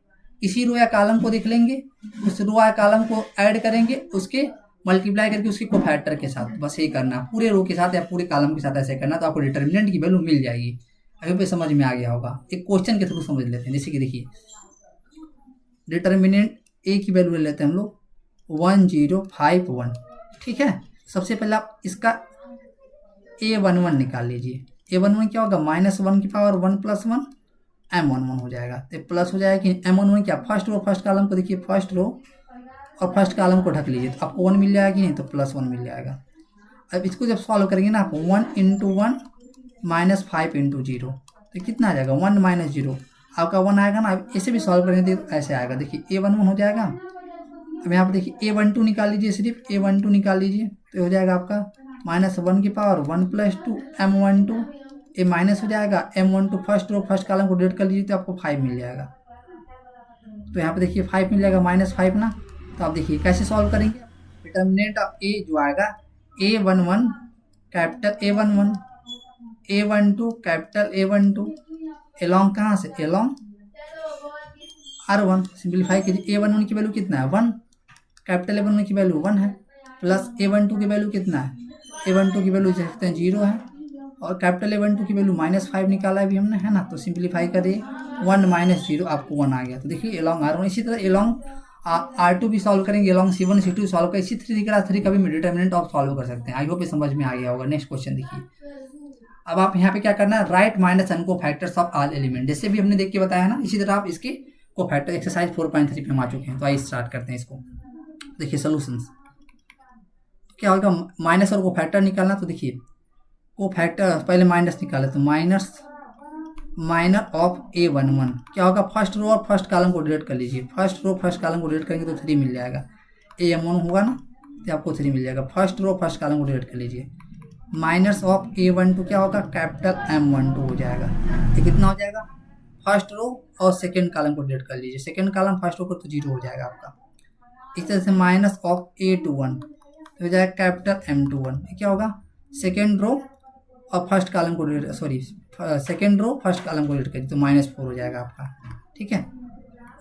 इसी रो या कॉलम को देख लेंगे, उस रो या कॉलम को ऐड करेंगे, उसके मल्टीप्लाई करके उसके कोफैक्टर के साथ, बस ये करना पूरे रो के साथ या पूरे कॉलम के साथ ऐसे करना, तो आपको डिटरमिनेंट की वैल्यू मिल जाएगी। अभी पे समझ में आ गया होगा। एक क्वेश्चन के थ्रू समझ लेते हैं, जैसे कि देखिए डिटरमिनेंट ए की वैल्यू ले लेते हैं हम लोग 1051। ठीक है, सबसे पहले आप इसका A11 निकाल लीजिए। A11 क्या होगा, -1 की पावर 1 + 1 M11 हो जाएगा। तो प्लस हो जाएगा कि M11 क्या, फर्स्ट रो फर्स्ट कॉलम को देखिए, फर्स्ट रो और फर्स्ट कॉलम को ढक लीजिए, तो आपको 1 मिल जाएगा कि नहीं, तो +1 मिल जाएगा। अब इसको जब सॉल्व करेंगे ना आप 1 × 1 -5 × 0, तो कितना आ जाएगा 1 - 0, आपका 1 आएगा ना। अब इसे भी सॉल्व करेंगे तो ऐसे आएगा, देखिए A11 हो जाएगा। अब यहाँ पर देखिए A12 निकाल लीजिए, सिर्फ A12 निकाल लीजिए, तो हो जाएगा आपका माइनस 1 की पावर 1 प्लस 2 M12, ये माइनस हो जाएगा, M12 first row first column को डिलीट कर लीजिए तो आपको 5 मिल जाएगा। तो यहाँ पे देखिए 5 मिल जाएगा, -5 ना। तो आप देखिए कैसे सॉल्व करेंगे। डिटर्मिनेंट ऑफ ए जो आएगा A11 capital A11, A12 capital A12 along कहाँ से, एलॉन्ग R1। सिंप्लीफाई कीजिए, A11 की वैल्यू कितना है 1, कैपिटल A11 की वैल्यू 1 है, प्लस A12 की वैल्यू कितना है, A12 की वैल्यू देखते हैं 0 है, और कैपिटल A12 की वैल्यू -5 निकाला है अभी हमने, है ना। तो सिंप्लीफाई करिए, 1 - 0 आपको 1 आ गया। तो देखिए एलॉन्ग R1, इसी तरह एलॉन्ग R2 भी सॉल्व करेंगे, एलॉन्ग C1 C2 सॉल्व कर, इसी तरीके 3 का भी डिटर्मिनेंट ऑफ सॉल्व कर सकते हैं। आई होप ये समझ में आ गया होगा। नेक्स्ट क्वेश्चन देखिए। अब आप यहाँ पे क्या करना है, राइट माइनस एन को फैक्टर्स ऑफ ऑल एलिमेंट, जैसे भी हमने देख के बताया ना, इसी तरह आप इसके को फैक्टर एक्सरसाइज 4.3 पे हम आ चुके हैं। तो आइए स्टार्ट करते हैं इसको। देखिए सॉल्यूशंस क्या होगा, माइनस और को फैक्टर निकालना। तो देखिए को फैक्टर पहले माइनस निकाले, तो माइनर ऑफ A11 क्या होगा, फर्स्ट रो और फर्स्ट कॉलम को डिलीट कर लीजिए। फर्स्ट रो फर्स्ट कॉलम को डिलीट करेंगे तो 3 मिल जाएगा, AM1 होगा ना, तो आपको 3 मिल जाएगा। फर्स्ट रो फर्स्ट कॉलम को डिलीट कर लीजिए। माइनस ऑफ A12 क्या होगा, कैपिटल M12 हो जाएगा। ये कितना हो जाएगा, फर्स्ट रो और सेकेंड कॉलम को डिलीट कर लीजिए। सेकेंड कॉलम फर्स्ट रो को तो 0 हो जाएगा आपका। इस तरह से माइनस ऑफ A21 हो जाएगा कैपिटल M21। ये क्या होगा, सेकेंड रो और फर्स्ट कॉलम को delete, sorry second row first column को डिलीट करिए तो -4 हो जाएगा आपका। ठीक है,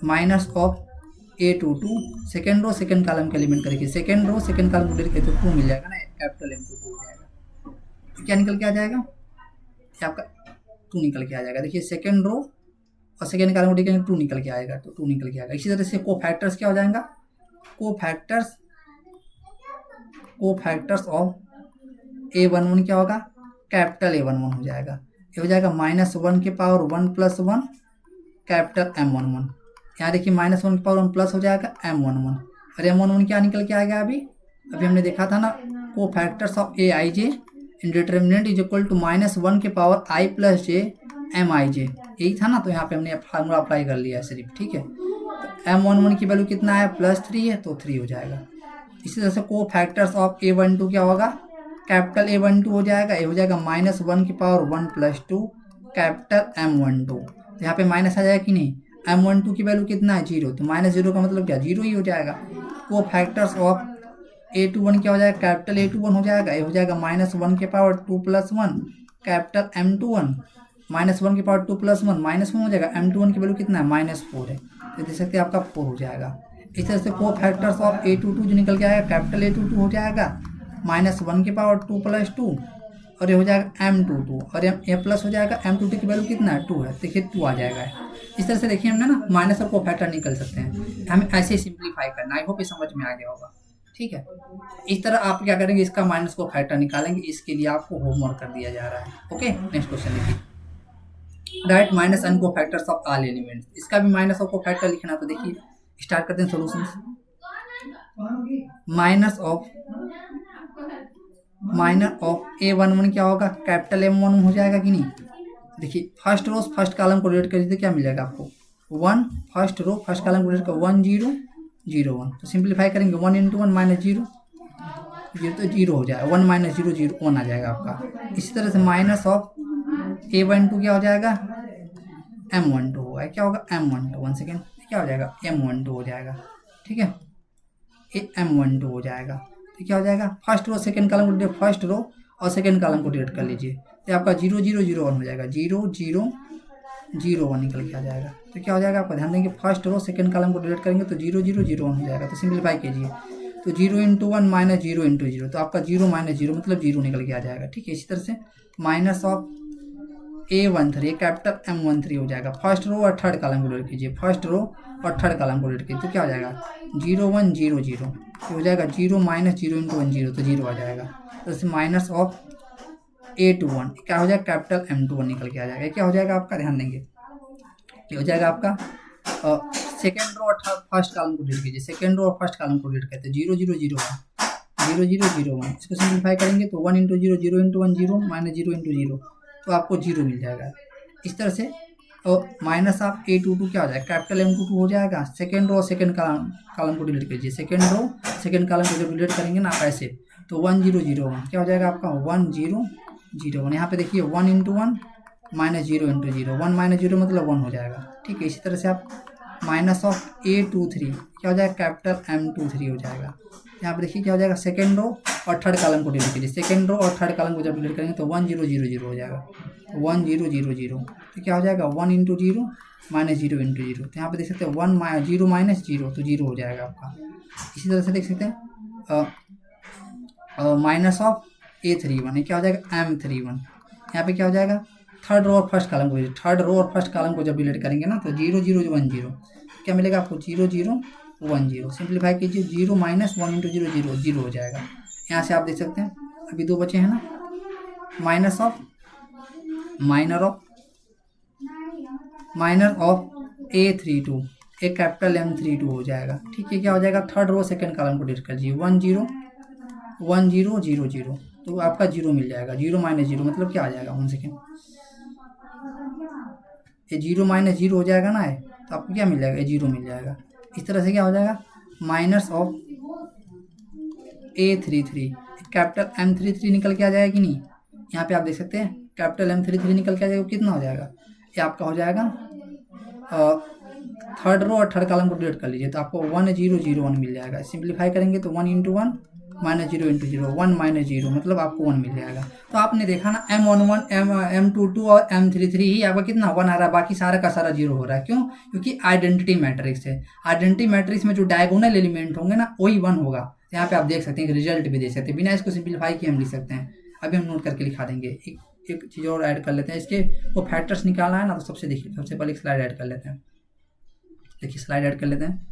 minor of A22 second row second column के एलिमेंट करेंगे, सेकेंड रो सेकेंड कॉलम को डिलीट करिए तो 2 मिल जाएगा ना, कैपिटल M22 हो जाएगा। तो क्या निकल के आ जाएगा, आपका 2 निकल के आ जाएगा। देखिए सेकेंड रो और सेकेंड कॉलम को डिलीट करेंगे 2 निकल के आएगा, तो 2 निकल के आएगा। इसी तरह से को फैक्टर्स क्या हो जाएगा, को फैक्टर्स ऑफ A11 क्या होगा, कैपिटल A11 हो जाएगा। ये हो जाएगा -1 के पावर 1 + 1 कैपिटल M11। यहाँ देखिए -1 की पावर 1 प्लस हो जाएगा M11, और M11 क्या निकल के आएगा, अभी हमने देखा था ना, cofactors of Aij in determinant is equal to -1 के पावर I + j Mij, यही था ना। तो यहाँ पे हमने फार्मूला अप्लाई कर लिया है सिर्फ। ठीक है, तो M11 की वैल्यू कितना है, +3 है, तो 3 हो जाएगा। इसी तरह से को फैक्टर्स ऑफ A12 क्या होगा, कैपिटल A12 हो जाएगा। ये हो जाएगा -1 की पावर 1 + 2 कैपिटल M12। तो यहाँ पे माइनस आ जाएगा कि नहीं, M12 की वैल्यू कितना है 0, तो -0 का मतलब क्या 0 ही हो जाएगा। को फैक्टर्स ऑफ A21 क्या हो जाएगा, कैपिटल A21 हो जाएगा। ये हो जाएगा -1 के पावर 2 + 1 कैपिटल M21, -1 की पावर 2 + 1 -1 हो जाएगा। M21 की वैल्यू कितना है, -4 है, तो देख सकते हैं आपका 4 हो जाएगा। इस तरह से को फैक्टर्स ऑफ A22 जो निकल के आएगा, कैपिटल A22 हो जाएगा -1 के पावर 2 + 2, और ये हो जाएगा M22, और ये प्लस हो जाएगा M22 की वैल्यू कितना है 2 है, देखिए 2 आ जाएगा। इस तरह से देखिए हमने ना माइनस और को फैक्टर निकल सकते हैं, हमें ऐसे सिंप्लीफाई करना। आई होप ये समझ में आ गया होगा। ठीक है, इस तरह आप क्या करेंगे, इसका माइनस को फैक्टर निकालेंगे। इसके लिए आपको होमवर्क कर दिया जा रहा है। ओके, नेक्स्ट क्वेश्चन देखिए, राइट माइनस एन को फैक्टर्स ऑफ ऑल एलिमेंट्स, इसका भी माइनस और को फैक्टर लिखना। तो देखिए स्टार्ट करते हैं सॉल्यूशंस। माइनर ऑफ A11 क्या होगा, कैपिटल M1 हो जाएगा कि नहीं। देखिए फर्स्ट रो फर्स्ट कॉलम को डिलीट कर दीजिए, क्या मिलेगा आपको 1, फर्स्ट रो फर्स्ट कॉलम को डिलीट कर 1 0 0 1, तो सिंप्लीफाई करेंगे 1 × 1 -0 0, तो 0 हो जाएगा। 1 - 0 0 1 आ जाएगा आपका। इसी तरह से माइनस ऑफ A12 क्या हो जाएगा, M12 होगा। क्या होगा M12, 1 सेकेंड, क्या हो जाएगा M12 हो जाएगा। ठीक है, ये M12 हो जाएगा। तो क्या हो जाएगा, फर्स्ट रो सेकंड कॉलम को डिलीट, फर्स्ट रो और सेकंड कॉलम को डिलीट कर लीजिए, तो आपका 0 0 0 1 हो जाएगा, 0 0 0 1 निकल के आ जाएगा। तो क्या हो जाएगा, आपका ध्यान देंगे फर्स्ट रो सेकंड कॉलम को डिलीट करेंगे तो 0 0 0 1 हो जाएगा। तो सिंप्लीफाई कीजिए, तो 0 × 1 -0 × 0, तो आपका 0 - 0 मतलब 0 निकल के आ जाएगा। ठीक है, इसी तरह से minus of A13 capital M13 हो जाएगा। फर्स्ट रो और थर्ड कॉलम को डिलीट कीजिए, फर्स्ट रो और थर्ड कॉलम को डिलीट कीजिए, तो क्या हो जाएगा 0 1 0 0, तो हो जाएगा 0 - 0 × 1 0, तो 0 आ जाएगा। तो इससे माइनस ऑफ A21 क्या हो जाएगा, कैपिटल M21 निकल के आ जाएगा। क्या हो जाएगा आपका, ध्यान देंगे, ये हो जाएगा आपका सेकेंड रो और फर्स्ट कॉलम को डिलीट कीजिए, सेकेंड रो और फर्स्ट कॉलम को डिलीट करते हैं 0 0 0 1 0 0 0 1, इसको सिंप्लीफाई करेंगे तो 1 × 0 0 × 1 0 -0 × 0, तो आपको 0 मिल जाएगा। इस तरह से और माइनस ऑफ A22 क्या हो जाएगा, कैपिटल M22 हो जाएगा। सेकेंड रो सेकेंड कॉलम को डिलीट कीजिए, सेकेंड रो सेकेंड कॉलम को जब डिलीट करेंगे ना आप ऐसे, तो 1001 क्या हो जाएगा आपका 1001। यहाँ पे देखिए 1 into one minus zero into zero, 1 minus zero मतलब 1 हो जाएगा। ठीक है, इसी तरह से आप माइनस ऑफ A23 क्या हो जाएगा कैपिटल M23 हो जाएगा। यहाँ पे देखिए क्या हो जाएगा सेकेंड रो और थर्ड कॉलम को डिलीट कीजिए, सेकेंड रो और थर्ड कॉलम को जब डिलीट करेंगे तो 1000 हो जाएगा, 1000। तो क्या हो जाएगा 1 into zero minus zero into zero. तो यहाँ पे देख सकते हैं 1 जीरो माइनस जीरो तो जीरो हो जाएगा आपका। इसी तरह से देख सकते हैं माइनस ऑफ A31 ये क्या हो जाएगा M31। यहाँ पे क्या हो जाएगा थर्ड रो और फर्स्ट कॉलम को जब डिलीट करेंगे ना तो 0010 क्या मिलेगा आपको 0010। सिंप्लीफाई कीजिए 0 minus 1 into zero zero zero हो जाएगा। यहाँ से आप देख सकते हैं अभी दो बचे हैं ना, माइनर ऑफ A32 एक कैपिटल M32 हो जाएगा। ठीक है, क्या हो जाएगा थर्ड रो सेकंड कॉलम को डिलीट कर दीजिए 1000 तो आपका जीरो मिल जाएगा। 0 माइनस जीरो मतलब क्या आ जाएगा 1 सेकेंड, ये 0 माइनस जीरो हो जाएगा ना, तो आपको क्या मिल जाएगा ये जीरो मिल जाएगा। इस तरह से क्या हो जाएगा minus of A33 capital M33 निकल के आ जाएगा कि नहीं। यहाँ पे आप देख सकते हैं कैपिटल M33 निकल के आ जाएगा, कितना हो जाएगा ये आपका हो जाएगा थर्ड रो और थर्ड कॉलम को डिलीट कर लीजिए तो आपको 1001 मिल जाएगा। सिंप्लीफाई करेंगे तो 1 into one minus zero into zero 1 minus zero मतलब आपको 1 मिल जाएगा। तो आपने देखा ना M11 M22 और M33 ही आपका कितना 1 आ रहा है, बाकी सारा का सारा जीरो हो रहा है। क्यों? क्योंकि आइडेंटिटी मैट्रिक्स है। आइडेंटिटी मैट्रिक्स में जो डायगोनल एलिमेंट होंगे ना वही 1 होगा। यहाँ पे आप देख सकते हैं रिजल्ट भी देख सकते हैं, बिना इसको सिंप्लीफाई किए हम लिख सकते हैं। अभी हम नोट करके लिखा देंगे। एक चीज़ और ऐड कर लेते हैं, इसके वो फैक्टर्स निकालना है ना तो सबसे पहले एक स्लाइड ऐड कर लेते हैं। देखिए स्लाइड ऐड कर लेते हैं।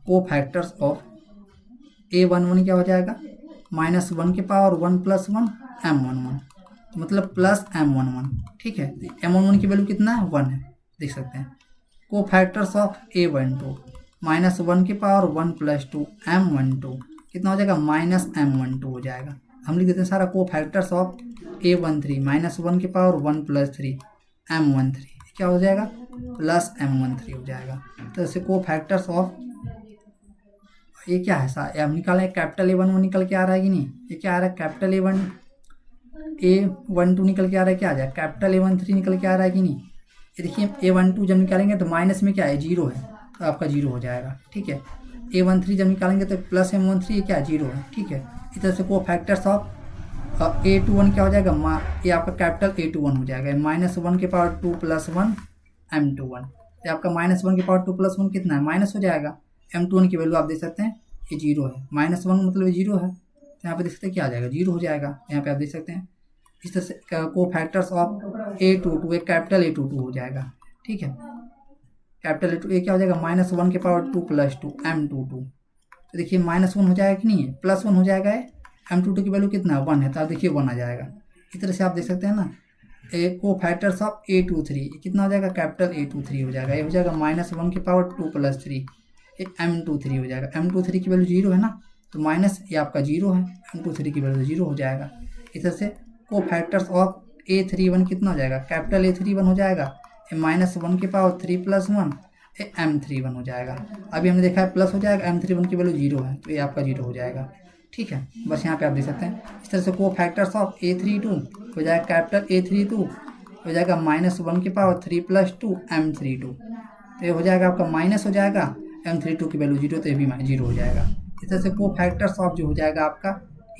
कोफैक्टर्स ऑफ A11 क्या हो जाएगा -1 के पावर 1 + 1 M11 तो मतलब प्लस M11। ठीक है, M11 की वैल्यू कितना है 1 है, देख सकते हैं। कोफैक्टर्स ऑफ A12 -1 के पावर 1 + 2 M12 कितना हो जाएगा -M12 हो जाएगा। हम लिख देते हैं सारा कोफैक्टर्स ऑफ A13 -1 के पावर 1 + 3 M13 क्या हो जाएगा +M13 हो जाएगा। तो ऐसे कोफैक्टर्स ऑफ ये क्या है अब निकालें कैपिटल A11 निकल के आ रहा है कि नहीं, ये क्या आ रहा है कैपिटल A12 निकल के आ रहा है, क्या आ जाए कैपिटल A13 निकल के आ रहा है कि नहीं। ये देखिए A12 जब निकालेंगे तो माइनस में क्या है जीरो है तो आपका जीरो हो जाएगा। ठीक है, A13 जब निकालेंगे तो प्लस M13 ये क्या है जीरो है। ठीक है, इस तरह से कोफैक्टर्स ऑफ A21 क्या हो जाएगा ये आपका कैपिटल A21 हो जाएगा -1 के पावर 2 + 1 M21 ये आपका -1 के पावर 2 + 1 कितना है माइनस हो जाएगा। M21 की वैल्यू आप देख सकते हैं ये जीरो है, -1 मतलब ये जीरो है तो यहाँ पे देख सकते हैं क्या आ जाएगा जीरो हो जाएगा। यहाँ पे आप देख सकते हैं इस तरह से कोफैक्टर्स ऑफ A22 एक कैपिटल A22 हो जाएगा। ठीक है, कैपिटल A2 ये क्या हो जाएगा -1 के पावर 2 + 2 M22 तो देखिए -1 हो जाएगा कि नहीं है +1 हो जाएगा। M22 की वैल्यू कितना है 1 है तो आप देखिए 1 आ जाएगा। इस तरह से आप देख सकते हैं ना कोफैक्टर्स ऑफ A23 कितना हो जाएगा कैपिटल A23 हो जाएगा। ये हो जाएगा -1 के पावर 2 + 3 M23 हो जाएगा। M23 की वैल्यू जीरो है ना तो माइनस ये आपका जीरो है, M23 की वैल्यू जीरो हो जाएगा। इस तरह से कोफैक्टर्स ऑफ A31 कितना हो जाएगा कैपिटल A31 हो जाएगा -1 के पावर 3 + 1 M31 हो जाएगा। अभी हमने देखा है प्लस हो जाएगा, M31 की वैल्यू जीरो है तो ये आपका जीरो हो जाएगा। ठीक है, बस यहाँ पे आप देख सकते हैं इस तरह से कोफैक्टर्स ऑफ A32 हो जाएगा कैपिटल A32 हो जाएगा -1 के पावर 3 + 2 M32 तो ये हो जाएगा आपका माइनस हो जाएगा M32 की वैल्यू जीरो तो ये भी जीरो हो जाएगा। इस तरह से कोफैक्टर्स ऑफ जो हो जाएगा आपका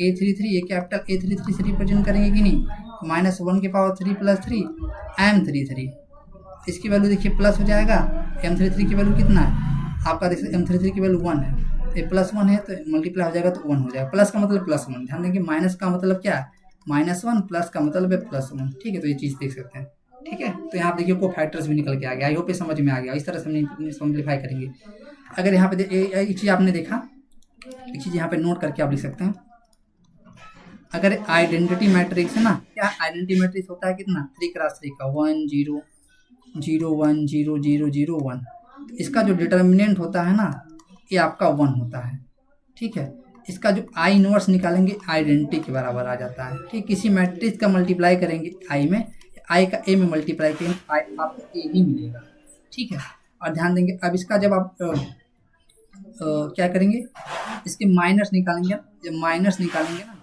A33 ये कैपिटल A33 से रिप्रेजेंट करेंगे कि नहीं -1 के पावर 3 + 3 M33 इसकी वैल्यू देखिए प्लस हो जाएगा। M33 की वैल्यू कितना है आपका देख सकते M33 की वैल्यू 1 है, ये +1 है तो मल्टीप्लाई हो जाएगा तो 1 हो जाएगा। प्लस का मतलब +1, ध्यान देंगे माइनस का मतलब क्या है -1 प्लस का मतलब है +1। ठीक है, तो ये चीज़ देख सकते हैं। ठीक है, तो यहाँ देखिए कोफैक्टर्स भी निकल के आ गया। आई होप ये समझ में आ गया। इस तरह से हम सिंप्लीफाई करेंगे। अगर यहाँ पे एक चीज़ आपने देखा, एक चीज़ यहाँ पे नोट करके आप लिख सकते हैं। अगर आइडेंटिटी मैट्रिक्स है ना, क्या आइडेंटिटी मैट्रिक्स होता है कितना 3x3 का 1 0 0 1 0 0 0 1 इसका जो डिटर्मिनेंट होता है ना ये आपका 1 होता है। ठीक है, इसका जो आई इनवर्स निकालेंगे आइडेंटिटी के बराबर आ जाता है। ठीक, किसी मैट्रिक्स का मल्टीप्लाई करेंगे आई में, आई का ए में मल्टीप्लाई करेंगे आई आपको ए ही मिलेगा। ठीक है, और ध्यान देंगे अब इसका जब आप क्या करेंगे, इसके माइनस निकालेंगे। जब माइनस निकालेंगे ना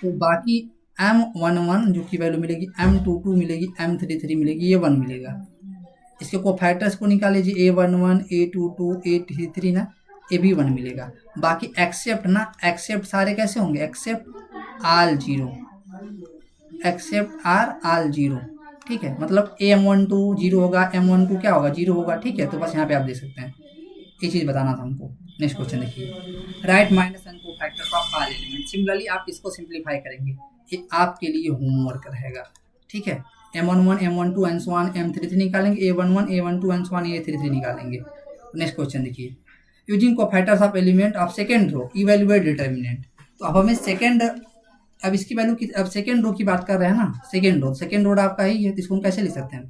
तो बाकी M11 जो की वैल्यू मिलेगी, M22 मिलेगी, M33 मिलेगी, ये 1 मिलेगा। इसके कोफैक्टर्स को निकाल लीजिए, A11, A22, A33 ना, ये भी 1 मिलेगा। बाकी एक्सेप्ट ना, एक्सेप्ट सारे कैसे होंगे, except all zero, except are all zero, ठीक है। मतलब M12 जीरो होगा, M12 क्या होगा, जीरो होगा, ठीक है। तो बस यहाँ पे आप देख सकते हैं, ये चीज़ बताना था हमको। नेक्स्ट क्वेश्चन देखिए, right minus and cofactors of all element. Similarly आप इसको सिंप्लीफाई करेंगे, ये आपके लिए होमवर्क रहेगा, ठीक है। M11, M12 and so on, M33 निकालेंगे, A11, A12 and so on, A33 निकालेंगे। नेक्स्ट क्वेश्चन देखिए, using cofactors of element of second row evaluate determinant. तो अब हमें सेकेंड, अब इसकी वैल्यू की, अब सेकेंड रो की बात कर रहे हैं ना, सेकेंड रो आपका ही है, तो इसको हम कैसे लिख सकते हैं,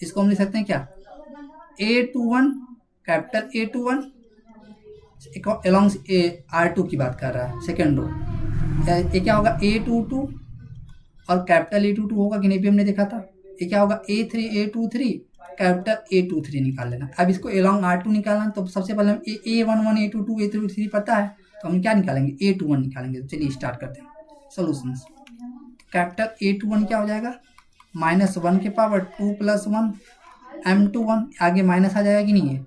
इसको हम लिख सकते हैं क्या, A21, capital A21 along R2 की बात कर रहा है सेकेंड रो। ये क्या होगा, A22 और कैपिटल A22 होगा कि नहीं, भी हमने देखा था। ये क्या होगा, A23 कैपिटल A23 निकाल लेना। अब इसको अलॉन्ग R2 निकालना, तो सबसे पहले हम A11, A22, A33 पता है, तो हम क्या निकालेंगे, A21 निकालेंगे। तो चलिए स्टार्ट करते हैं सॉल्यूशंस। कैपिटल A21 क्या हो जाएगा, -1 के पावर 2 + 1 M21, आगे माइनस आ जाएगा कि नहीं है।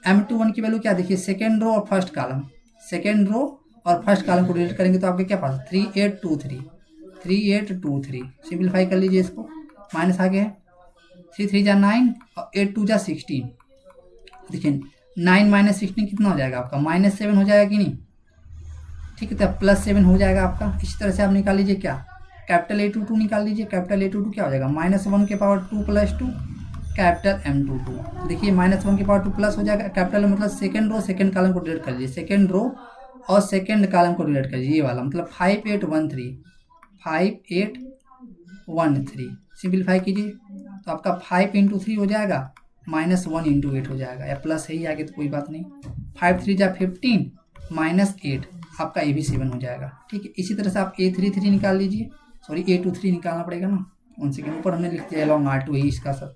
M21 की वैल्यू क्या देखिए, सेकेंड रो और फर्स्ट कॉलम, सेकेंड रो और फर्स्ट कॉलम को डिलीट करेंगे तो आपके क्या पास 3823 सिंप्लीफाई कर लीजिए इसको, माइनस आ गया है, 3 3 जा 9 और 8 2 जा 16। देखिए 9 - 16 कितना हो जाएगा आपका, -7 हो जाएगा कि नहीं, ठीक है। तो +7 हो जाएगा आपका। इसी तरह से आप निकाल लीजिए क्या, कैपिटल A22 निकाल लीजिए। कैपिटल A22 क्या हो जाएगा, -1 के पावर 2 + 2 कैपिटल M22। देखिए -1 के पावर 2 प्लस हो जाएगा, कैपिटल मतलब सेकेंड रो सेकेंड कॉलम को डिलीट कर लीजिए, सेकेंड रो और सेकेंड कॉलम को डिलीट कर लीजिए, ये वाला मतलब 5813 सिंप्लीफाई कीजिए तो आपका 5 × 3 हो जाएगा, -1 × 8 हो जाएगा, या प्लस है ही आगे तो कोई बात नहीं। 5 3 जा 15 -8 आपका ये भी 7 हो जाएगा, ठीक है। इसी तरह से आप A33 निकाल लीजिए, सॉरी A23 निकालना पड़ेगा ना, 1 सेकेंड ऊपर हमने लिख दिया अलॉन्ग R2 ही इसका सब,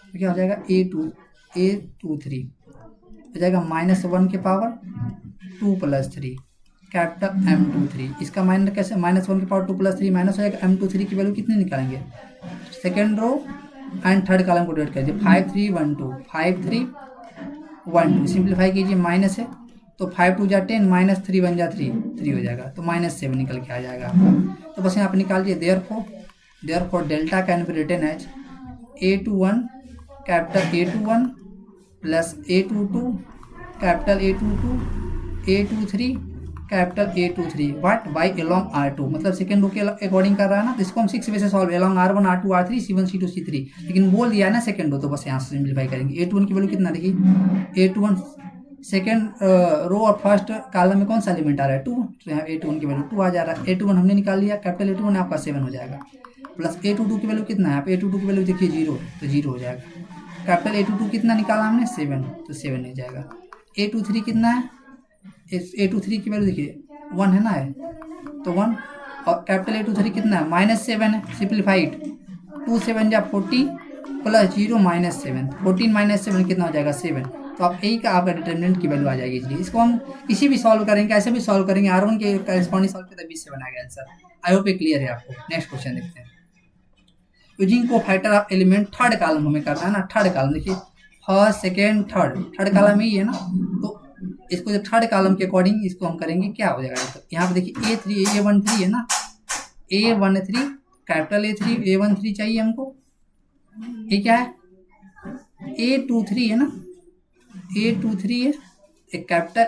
तो क्या हो जाएगा A23 हो जाएगा -1 के पावर 2 + 3 कैपिटल M23। इसका माइनस कैसे, -1 के पावर 2 + 3 माइनस हो जाएगा, M23 की वैल्यू कितनी निकालेंगे, second row and third column को डिलीट कर दीजिए, 5 3 1 2 5 3 1 2 सिंप्लीफाई कीजिए, माइनस है तो 5 2 जा 10 -3 1 जा 3 हो जाएगा, तो -7 निकल के आ जाएगा आपका। तो बस यहाँ पे निकाल लीजिए, therefore delta can be written as A21 capital A21 plus A22 capital A22 A23 capital A23 what by along R2, मतलब सेकेंड रो के अकॉर्डिंग कर रहा है ना, तो इसको हम 6 वे से solve, along R1 R2 R3 C1 C2 C3, लेकिन बोल दिया है ना सेकेंड रो, तो बस यहाँ से सिंप्लीफाई करेंगे। A21 की वैल्यू कितना देखिए, A21 सेकेंड रो और फर्स्ट कॉलम में कौन सा एलिमेंट आ रहा है 2, तो यहाँ A21 की वैल्यू 2 आ जा रहा है। A21 हमने निकाल लिया, कैपिटल A21 आपका 7 हो जाएगा, प्लस A22 की वैल्यू कितना है, आप A22 की वैल्यू देखिए 0, तो 0 हो जाएगा। कैपिटल A22 कितना निकाला हमने 7, तो 7 हो जाएगा। A23 कितना है, A23 की वैल्यू देखिए 1 है ना, है तो 1, और कैपिटल A23 कितना है -7 है, सिंप्लीफाइड 2 7 जा 14 प्लस 0 -7, 14 - 7 कितना हो जाएगा 7, तो आप यही का आपका डिटर्मिनेंट की वैल्यू आ जाएगी। इसलिए इसको हम किसी भी सॉल्व करेंगे, ऐसे भी सॉल्व करेंगे, R1 के करेस्पॉन्डिंग सॉल्व किया तभी 7 आ गया आंसर। आई होप ये क्लियर है आपको। नेक्स्ट क्वेश्चन देखते हैं, using cofactor of element third column हमें करना है ना, थर्ड कॉलम देखिए फर्स्ट सेकेंड थर्ड कॉलम ही है ना, तो इसको जब थर्ड कॉलम के अकॉर्डिंग इसको हम करेंगे क्या हो जाएगा, तो यहाँ पे देखिए A13 है ना, A13 कैपिटल A13 चाहिए हमको, ये क्या है A23 है ना, A23 है, एक कैपिटल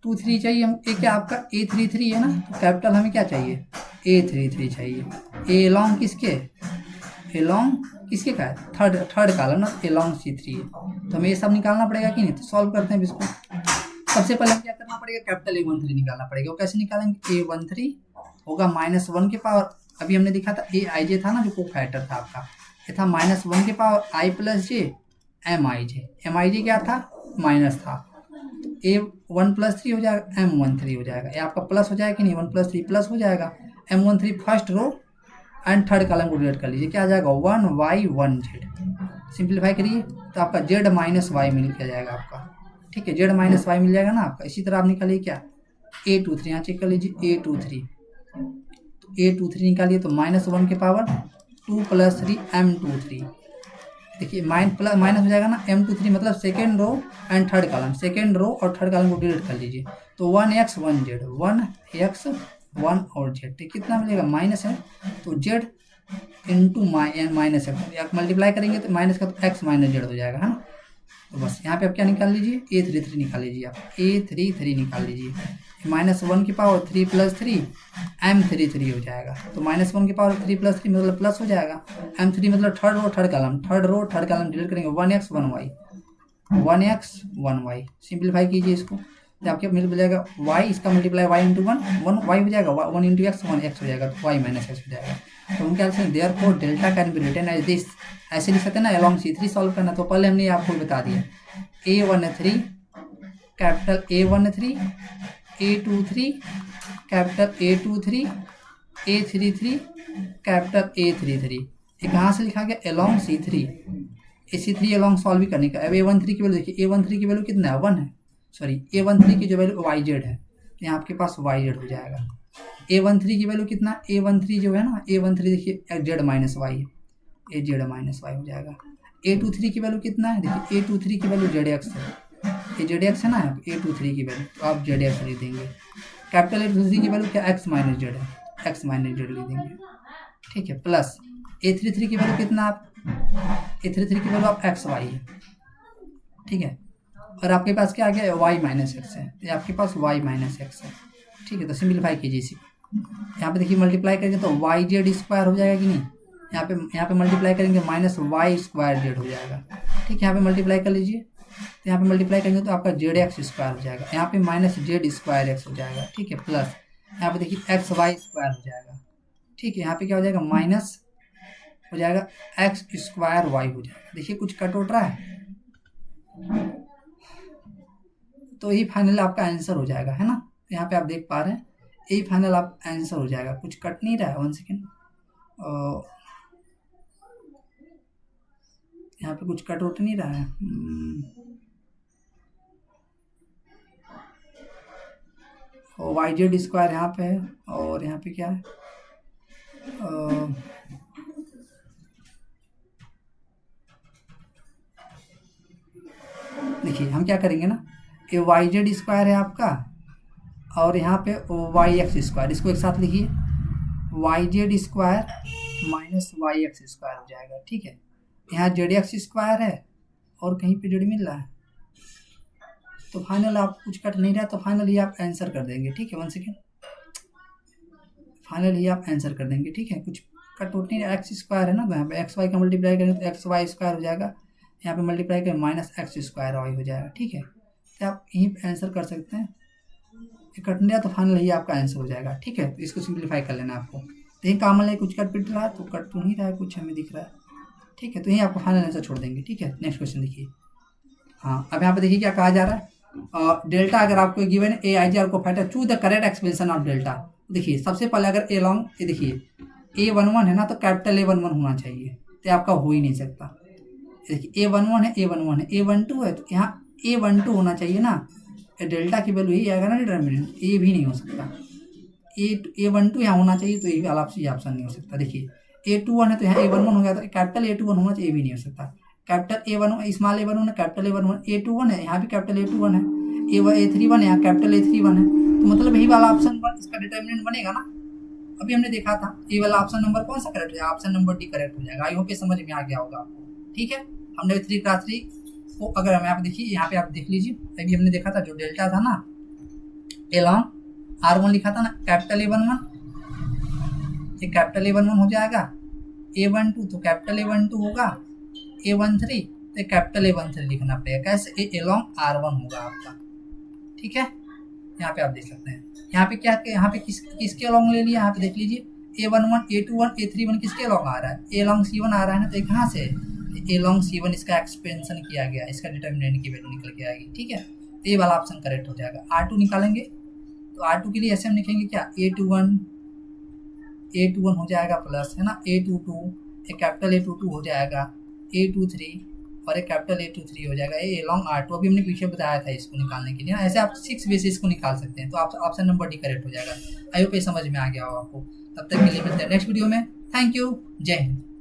A23 चाहिए हम, ये क्या आपका A33 है ना, तो कैपिटल हमें क्या चाहिए A33 चाहिए। ए लॉन्ग किसके का है थर्ड कॉलम ना, ए लॉन्ग C3 है, तो हमें ये सब निकालना पड़ेगा कि नहीं, तो सॉल्व करते हैं इसको। सबसे पहले क्या करना पड़ेगा, कैपिटल A13 निकालना पड़ेगा, वो कैसे निकालेंगे, A13 होगा -1 के पावर, अभी हमने देखा था Aij था ना जो कोफैक्टर था आपका, ये था -1 के पावर I + j Mij क्या था माइनस था, A1 + 3 हो जाएगा, M13 हो जाएगा, ये आपका प्लस हो जाएगा कि नहीं, 1 + 3 प्लस हो जाएगा, M13 first row and third column को डिलीट कर लीजिए, क्या आ जाएगा 1y 1z, सिंप्लीफाई करिए तो आपका z - y मिल के जाएगा आपका, ठीक है, जेड माइनस वाई मिल जाएगा ना आपका। इसी तरह आप निकालिए क्या, A23, यहाँ चेक कर लीजिए A23, तो A23 निकालिए तो -1 के पावर 2 + 3 M23। देखिए माइनस हो जाएगा ना, M23 मतलब second row and third column, second row और थर्ड कॉलम को डिलीट कर लीजिए, तो 1x 1z 1x 1 और z, ठीक कितना मिलेगा, माइनस है तो z इंटू माइनस है, मल्टीप्लाई करेंगे तो माइनस का तो x माइनस जेड हो जाएगा, है ना। तो बस यहाँ पे आप क्या निकाल लीजिए, A33 निकाल लीजिए, आप A33 निकाल लीजिए, -1 की पावर 3 + 3 M33 हो जाएगा, तो -1 की पावर 3 + 3 मतलब प्लस हो जाएगा, M3 मतलब third row third column delete करेंगे, 1x 1y, सिंप्लीफाई कीजिए इसको, तो आपके मिल जाएगा y, इसका मल्टीप्लाई y इंटू 1 y हो जाएगा, 1 इंटू x 1x हो जाएगा, तो y माइनस x हो जाएगा। तो हम क्या लिखते हैं, therefore delta can be written as this, ऐसे लिख सकते हैं ना, अलोंग C3 सॉल्व करना, तो पहले हमने आपको बता दिया A13 capital A13 A23 capital A23 A33 capital A33, ये कहाँ से लिखा गया, along C3, C3 along solve भी करने का। अब A13 की वैल्यू देखिए, A13 की वैल्यू कितना है, 1 है, सॉरी A13 की जो वैल्यू YZ है, तो यहाँ आपके पास YZ हो जाएगा। A13 की वैल्यू कितना, A13 जो है ना, A13 देखिए Z माइनस वाई है, ये Z माइनस वाई हो जाएगा। A23 की वैल्यू कितना है, देखिए A23 की वैल्यू ZX है, ये ZX है ना A23 की वैल्यू, तो आप ZX लिख देंगे। कैपिटल A23 की वैल्यू क्या, X माइनस Z है, X माइनस Z लिख देंगे, ठीक है, प्लस A33 की वैल्यू कितना, आप A33 की वैल्यू आप XY है, ठीक है, और आपके पास क्या आ गया, y माइनस एक्स है, तो आपके पास y माइनस एक्स है, ठीक है। तो सिंप्लीफाई कीजिए इसी, यहाँ पे देखिए मल्टीप्लाई करेंगे तो YZ² हो जाएगा कि नहीं, यहाँ पे मल्टीप्लाई करेंगे -y² हो जाएगा, ठीक है। यहाँ पे मल्टीप्लाई कर लीजिए, तो यहाँ पे मल्टीप्लाई करेंगे तो आपका ZX² हो जाएगा, यहाँ पे -Z²x हो जाएगा, ठीक है, प्लस यहाँ पे देखिए XY² हो जाएगा, ठीक है। यहाँ पे क्या हो जाएगा, माइनस हो जाएगा x² y हो जाएगा, देखिए कुछ कट उठ रहा है, तो यही फाइनल आपका आंसर हो जाएगा, है ना। तो यहाँ पे आप देख पा रहे हैं, यही फाइनल आप आंसर हो जाएगा, कुछ कट नहीं रहा है, 1 सेकेंड, यहाँ पे कुछ कट उठ नहीं रहा है, YZ² यहाँ पे है, और यहाँ पे क्या है, देखिए हम क्या करेंगे ना, ये YZ² है आपका, और यहाँ पे YX², इसको एक साथ लिखिए, YZ² माइनस YX² हो जाएगा, ठीक है। यहाँ ZX² है और कहीं पे Z मिल रहा है, तो फाइनल आप कुछ कट नहीं रहा, तो फाइनल ही आप आंसर कर देंगे, ठीक है, 1 सेकेंड, फाइनल ही आप आंसर कर देंगे, ठीक है, कुछ कट उठ नहीं रहा, x² है ना, तो यहाँ पे XY का मल्टीप्लाई करेंगे तो XY² हो जाएगा, यहाँ पे मल्टीप्लाई करें -x² हो जाएगा, ठीक है। तो आप यहीं पे आंसर कर सकते हैं, कट नहीं रहा तो फाइनल ही आपका आंसर हो जाएगा, ठीक है। तो इसको सिंप्लीफाई कर लेना आपको, तो यही कॉमन है, कुछ कट पिट रहा है तो कट तो नहीं रहा है, कुछ हमें दिख रहा है, ठीक है, तो यही आपको फाइनल आंसर छोड़ देंगे, ठीक है। नेक्स्ट क्वेश्चन देखिए, हाँ अब यहाँ पे देखिए क्या कहा जा रहा है, डेल्टा अगर आपको गिवन AIJ को find choose the correct expression of delta. देखिए सबसे पहले अगर ए लॉन्ग, ये देखिए A11 है ना, तो कैपिटल A11 होना चाहिए, तो आपका हो ही नहीं सकता। देखिए A11 है, A11 है, A12 है, तो यहाँ A12 होना चाहिए ना, डेल्टा की वैल्यू यही आएगा ना डिटर्मिनेंट, ए भी नहीं हो सकता, A12 यहाँ होना चाहिए, तो ये वाला ऑप्शन नहीं हो सकता। देखिए A21 है, तो यहाँ A11 हो गया, तो कैपिटल A21 होना चाहिए, ये भी नहीं हो सकता। कैपिटल A1 स्मॉल A11 है, कैपिटल A11, A21 है, यहाँ भी कैपिटल A21 है, A31 है, यहाँ कैपिटल A31 है, तो मतलब यही वाला ऑप्शन इसका डिटर्मिनेंट बनेगा ना। अभी हमने देखा था ये वाला ऑप्शन नंबर कौन सा करेक्ट है, ऑप्शन नंबर डी करेक्ट हो जाएगा। आई होप ये समझ में आ गया होगा आपको, ठीक है। हमने 3x3 को अगर हम यहाँ पे देखिए, यहाँ पे आप देख लीजिए, अभी हमने देखा था जो डेल्टा था ना, A1 R1 लिखा था ना, कैपिटल A11, ये कैपिटल A11 हो जाएगा, A12 तो कैपिटल A12 होगा, A13 तो कैपिटल A13 लिखना पड़ेगा, कैसे, A R1 होगा आपका, ठीक है। यहाँ पे आप देख सकते हैं, यहाँ पे क्या, यहाँ पे किसके अलॉन्ग ले लिया, यहाँ पे देख लीजिए A11 A21 A31 किसके अलॉन्ग आ रहा है, A अलॉन्ग C1 आ रहा है ना, तो कहाँ से A अलॉन्ग C1 इसका एक्सपेंशन किया गया, इसका डिटर्मिनेंट की वैल्यू निकल के आएगी, ठीक है। तो ये वाला ऑप्शन करेक्ट हो जाएगा। R2 निकालेंगे, तो R2 के लिए ऐसे हम लिखेंगे क्या, A21 हो जाएगा प्लस, है ना, A22 एक कैपिटल A22 हो जाएगा, A23 और एक कैपिटल A23 हो जाएगा, ए लॉन्ग R2। अभी हमने पीछे बताया था इसको निकालने के लिए। ऐसे आप 6 वे से इसको निकाल सकते हैं। तो आप ऑप्शन नंबर डी करेक्ट हो जाएगा। आई होप ये समझ में आ गया हो आपको। तब तक के लिए मिलते हैं नेक्स्ट वीडियो में। Thank you. जय हिंद।